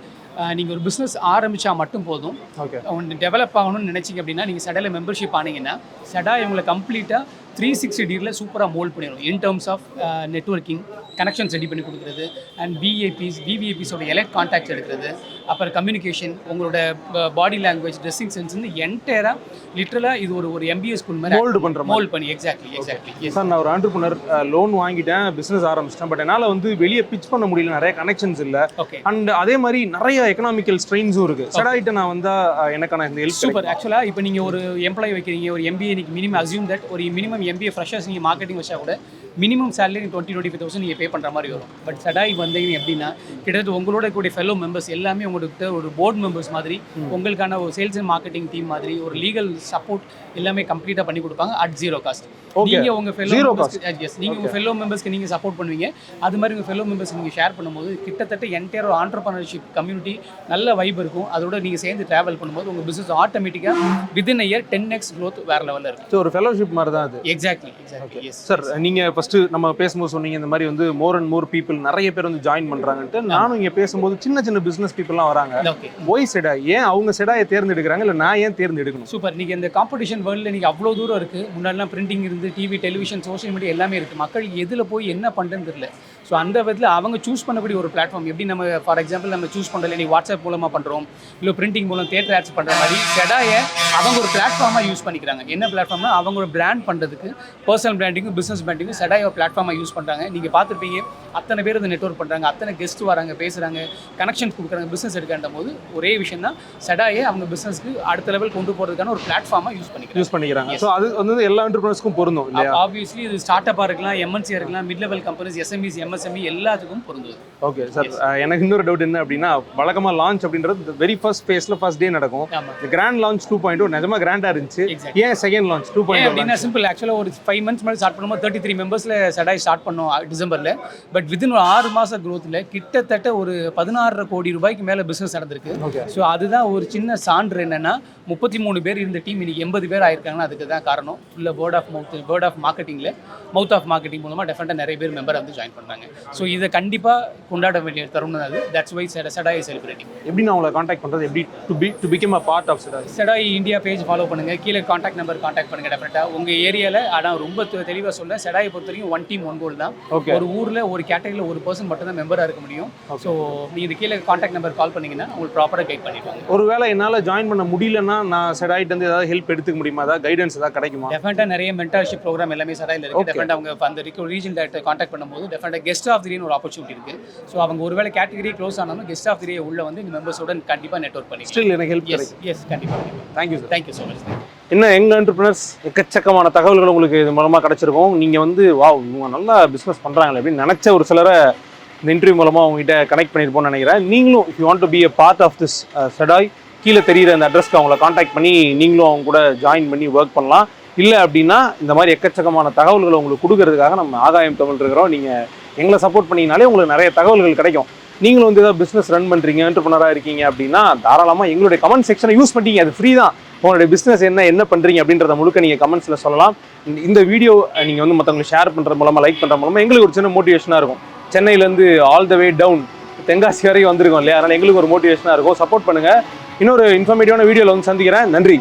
நீங்கள் ஒரு பிஸ்னஸ் ஆரம்பித்தா மட்டும் போதும். ஓகே. ஒன்று டெவலப் ஆகணும்னு நினச்சிங்க அப்படின்னா நீங்கள் செடாயில் மெம்பர்ஷிப் ஆனீங்கன்னா செடாய் உங்களை கம்ப்ளீட்டாக 360 டிகிரியில் சூப்பராக மோல்ட் பண்ணிடும். In terms of networking, connections ready பண்ணி கொடுக்குறது, அண்ட் விவிஐபிஸோட எலக்ட் கான்டாக்ட்ஸ் எடுக்கிறது, அப்புறம் கம்யூனிகேஷன், உங்களோட பாடி லாங்குவேஜ், ட்ரெஸ்ஸிங் சென்ஸ் வந்து என்டையராக லிட்டரலாக இது ஒரு MBA ஸ்கூல் மாதிரி மோல்ட் பண்ணி. எக்ஸாக்ட்லி. சார், நான் ஒரு ஆண்டர்பிரினர், லோன் வாங்கிட்டேன், பிஸ்னஸ் ஆரம்பிச்சிட்டேன். பட் என்னால் வந்து வெளியே பிச் பண்ண முடியல, நிறைய கனெக்ஷன்ஸ் இல்லை. ஓகே. அண்ட் அதே மாதிரி நிறைய எக்கனாமிக்கல் ஸ்ட்ரெயின்ஸும் இருக்குது. செடாயிட்ட நான் வந்தால் எனக்கான இந்த ஹெல்ப். சூப்பர். ஆக்சுவலாக இப்போ நீங்கள் ஒரு எம்ப்ளாயி வைக்கிறீங்க, ஒரு MBA இன்னைக்கு மினிமம் அசியூம் தட் ஒரு மினிமம் MBA ஃப்ரெஷர்ஸ் நீங்கள் மார்க்கெட்டிங் வச்சா கூட மினிமம் சேலரி 20-25,000 நீங்கள் பே பண்ணுற மாதிரி வரும். பட் செடாய் வந்தீங்க எப்படின்னா கிட்டத்தட்ட உங்களோட கூடிய ஃபெலோ மெம்பர்ஸ் எல்லாமே உங்கள்கிட்ட ஒரு போர்டு மெம்பர்ஸ் மாதிரி, உங்களுக்கான ஒரு சேல்ஸ் அண்ட் மார்க்கெட்டிங் டீம் மாதிரி, ஒரு லீகல் சப்போர்ட் எல்லாமே கம்ப்ளீட்டாக பண்ணி கொடுப்பாங்க அட் 0 காஸ்ட். நீங்கள் உங்கள் ஃபெலோ மெம்பர்ஸ்க்கு நீங்கள் சப்போர்ட் பண்ணுவீங்க. அது மாதிரி உங்கள் ஃபெலோ மெம்பர்ஸ் நீங்கள் ஷேர் பண்ணும்போது கிட்டத்தட்ட என்டையர் ஆண்டர்பிரினர்ஷிப் கம்யூனிட்டி நல்ல வைப் இருக்கும். அதோட நீங்கள் சேர்ந்து ட்ராவல் பண்ணும்போது உங்கள் பிஸ்னஸ் ஆட்டோமேட்டிக்காக within a year 10x growth வேறு லெவலில் இருக்கும். ஸோ ஒரு ஃபெலோஷிப் மாதிரி தான் அது. எக்ஸாக்ட்லி. எஸ் சார், நீங்கள் ஃபஸ்ட்டு நம்ம பேசும்போது சொன்னீங்க இந்த மாதிரி வந்து மோர் அண்ட் மோர் பீப்புள் நிறைய பேர் வந்து ஜாயின் பண்ணுறாங்கன்ட்டு. நானும் இங்கே பேசும்போது சின்ன பிஸ்னஸ் பீப்புள்லாம் வராங்க. ஓகே. ஒய் செடாய், ஏன் அவங்க செடாயை தேர்ந்தெடுக்கிறாங்க, இல்லை நான் ஏன் தேர்ந்தெடுக்கணும்? சூப்பர். நீங்கள் இந்த காம்படிஷன் வேர்ல்டில் நீங்கள் அவ்வளோ தூரம் இருக்குது. முன்னாடிலாம் பிரிண்டிங் இருந்து, டிவி, டெலிவிஷன், சோஷியல் மீடியா எல்லாமே இருக்குது. மக்கள் எதில் போய் என்ன பண்ணுறதுன்னு தெரியல. ஸோ அந்த விதத்தில் அவங்க சூஸ் பண்ணக்கூடிய ஒரு பிளாட்ஃபார்ம் எப்படி நம்ம ஃபார் எக்ஸாம்பிள் நம்ம சூஸ் பண்ணுறதுல நீ வாட்ஸ்அப் மூலமாக பண்ணுறோம், இல்லை பிரிண்டிங் மூலம் தியேட்டர் ஆட்ஸ் பண்ணுற மாதிரி செடாயை அவங்க ஒரு பிளாட்ஃபார்மாக யூஸ் பண்ணிக்கிறாங்க. என்ன பிளாட்ஃபார்ம்னா அவங்க ஒரு பிராண்ட் பண்ணுறதுக்கு, பர்சனல் பிராண்டிங்கும் பிஸ்னஸ் பிராண்டிங்கும் செடாய் ஒரு பிளாட்ஃபார்மாக யூஸ் பண்ணுறாங்க. நீங்கள் பார்த்துருப்பீங்க, அத்தனை பேர் வந்து நெட்வொர்க் பண்ணுறாங்க, அத்தனை கெஸ்ட் வராங்க, பேசுகிறாங்க, கனெக்ஷன்ஸ் கொடுக்குறாங்க, பிஸ்னஸ் எடுக்கின்ற போது ஒரே விஷயம் தான், செடாயை அவங்க பிஸ்னஸ்க்கு அடுத்த லெவல் கொண்டு போகிறதுக்கான ஒரு பிளாட்ஃபார்மாக யூஸ் பண்ணிக்கிறாங்க. ஸோ அது வந்து எல்லா என்டர்பிரினர்ஸ்க்கும் பொருந்தும் இல்லையா? ஆப்வியஸ்லி இது ஸ்டார்ட் அப்பாக இருக்கலாம், MNC இருக்கலாம், mid level companies, SMEs, MSME எல்லாத்துக்கும் பொருந்துது. ஓகே சார், எனக்கு இன்னொரு டவுட் என்ன அப்படின்னா, வழக்கமாக லான்ச் அப்படின்றது வெரி ஃபர்ஸ்ட் ஃபேஸில் ஃபர்ஸ்ட் டே நடக்கும். கிராண்ட் லான்ச் 2.0 நிஜமாக கிராண்டாக இருந்துச்சு. ஏன் செகண்ட் லான்ச் 2.0 அப்படின்னா சிம்பிள். ஆக்சுவலாக ஒரு 5 months முன்னாடி ஸ்டார்ட் பண்ணும்போது 33 மெம்பர்ஸில் செடாய் ஸ்டார்ட் பண்ணோம் டிசம்பரில். பட் வித்தின் ஒரு 6 மாத க்ரோத்தில் கிட்டத்தட்ட ஒரு 16.5 கோடி ரூபாய்க்கு மேலே பிஸ்னஸ் நடந்திருக்கு. ஸோ அதுதான் ஒரு சின்ன சான்று. என்னென்னா 33 பேர் இருந்த டீம் இன்னைக்கு 80 பேர் ஆயிருக்காங்கன்னா அதுக்கு தான் காரணம். ஃபுல்லாக வேர்ட் ஆஃப் மார்க்கெட்டிங் மூலமாக டெஃபினட்டாக நிறைய பேர் மெம்பர் வந்து ஜாயின் பண்ணுறாங்க. ஸோ இதை கண்டிப்பாக கொண்டாட வேண்டிய தருணம் அது. தட்ஸ் வை செடாய் செலிப்ரேட்டிங். எப்படி நான் உங்களை காண்டாக்ட் பண்ணுறது, எப்படி to become a part of செடாய்? செடாய் இந்தியா பேஜ் ஃபாலோ பண்ணுங்கள், கீழே காண்டாக்ட் நம்பர் காண்டாக்ட் பண்ணுங்கள் டெஃபினட்டாக. உங்கள் ஏரியாவில் ஆனால் ரொம்ப தெளிவாக சொல்ல, செடாயை பொறுத்த வரைக்கும் 1 team 1 goal தான். ஒரு ஊரில் ஒரு கேட்டகரியில் ஒரு பர்சன் மட்டும் தான் மெம்பராக இருக்க முடியும். ஸோ நீங்கள் இது கீழே காண்டாக்ட் நம்பர் கால் பண்ணிங்கன்னா உங்களுக்கு ப்ராப்பராக கைட் பண்ணிடுவாங்க. ஒருவேளை என்னால் ஜாயின் பண்ண முடியலன்னா நான் செடாய்ட்டு வந்து ஏதாவது ஹெல்ப் எடுத்துக்க முடியுமா, ஏதாவது கைடன்ஸ் ஏதாவது கிடைக்குமா? டெஃபினட்டாக நிறைய மென்டர்ஷிப் ப்ரோக்ராம் எல்லாமே செடாயில் இருக்குது. டெஃபினட்டாக அவங்க அந்த ரீஜன் டேரக்டர் காண்டாக்ட் பண்ணும்போது டெஃபினட்டாக கெஸ்ட் ஆஃப் தி டேன்னு ஒரு ஆப்பர்ச்சுனிட்டி இருக்குது. ஸோ அவங்க ஒருவேளை கேட்டகரி க்ளோஸ் ஆனாலும் கெஸ்ட் ஆஃப் தி டே உள்ள வந்து இந்த மெம்பர்ஸோட கண்டிப்பாக நெட்வொர்க் பண்ணி ஸ்டில் எனக்கு ஹெல்ப் கிடைக்கும். எஸ் கண்டிப்பாக. Thank you sir. Thank you so much. என்ன யங் என்டர்பிரினர்ஸ், எக்கச்சக்கமான தகவல்கள் உங்களுக்கு இது மூலமாக கிடச்சிருக்கும். நீங்கள் வந்து இவங்க நல்லா பிஸ்னஸ் பண்ணுறாங்களே அப்படின்னு நினச்ச ஒரு சிலரை இந்த இன்டர்வியூ மூலமாக அவங்ககிட்ட கனெக்ட் பண்ணியிருப்போம்னு நினைக்கிறேன். நீங்களும் if you want to be a part of this செடாய், கீழே தெரிகிற அந்த அட்ரஸ்க்கு அவங்கள காண்டாக்ட் பண்ணி நீங்களும் அவங்க கூட ஜாயின் பண்ணி ஒர்க் பண்ணலாம். இல்லை அப்படின்னா இந்த மாதிரி எக்கச்சக்கமான தகவல்களை உங்களுக்கு கொடுக்கறதுக்காக நம்ம ஆகாயம் தமிழ் இருக்கிறோம். நீங்கள் எங்களை சப்போர்ட் பண்ணிங்கனாலே உங்களுக்கு நிறைய தகவல்கள் கிடைக்கும். நீங்களும் வந்து ஏதாவது பிஸ்னஸ் ரன் பண்ணுறீங்க, என்டர்பிரினராக இருக்கீங்க அப்படின்னா தாராளமாக எங்களுடைய கமெண்ட் செக்ஷனை யூஸ் பண்ணிட்டீங்க. அது ஃப்ரீ தான். உங்களுடைய பிஸ்னஸ் என்ன பண்ணுறீங்க அப்படின்றத முழுக்க நீங்கள் கமெண்ட்ஸில் சொல்லலாம். இந்த வீடியோ நீங்கள் வந்து மற்றவங்களுக்கு ஷேர் பண்ணுறது மூலமாக, லைக் பண்ணுற மூலமாக எங்களுக்கு ஒரு சின்ன மோட்டிவேஷனாக இருக்கும். சென்னையிலேருந்து all the way down Tenkasi வரைக்கும் வந்திருக்கோம் இல்லையா, அதனால் எங்களுக்கு ஒரு மோட்டிவேஷனாக இருக்கும். சப்போர்ட் பண்ணுங்கள். இன்னொரு இன்ஃபர்மேட்டிவான வீடியோவில் வந்து சந்திக்கிறேன். நன்றி.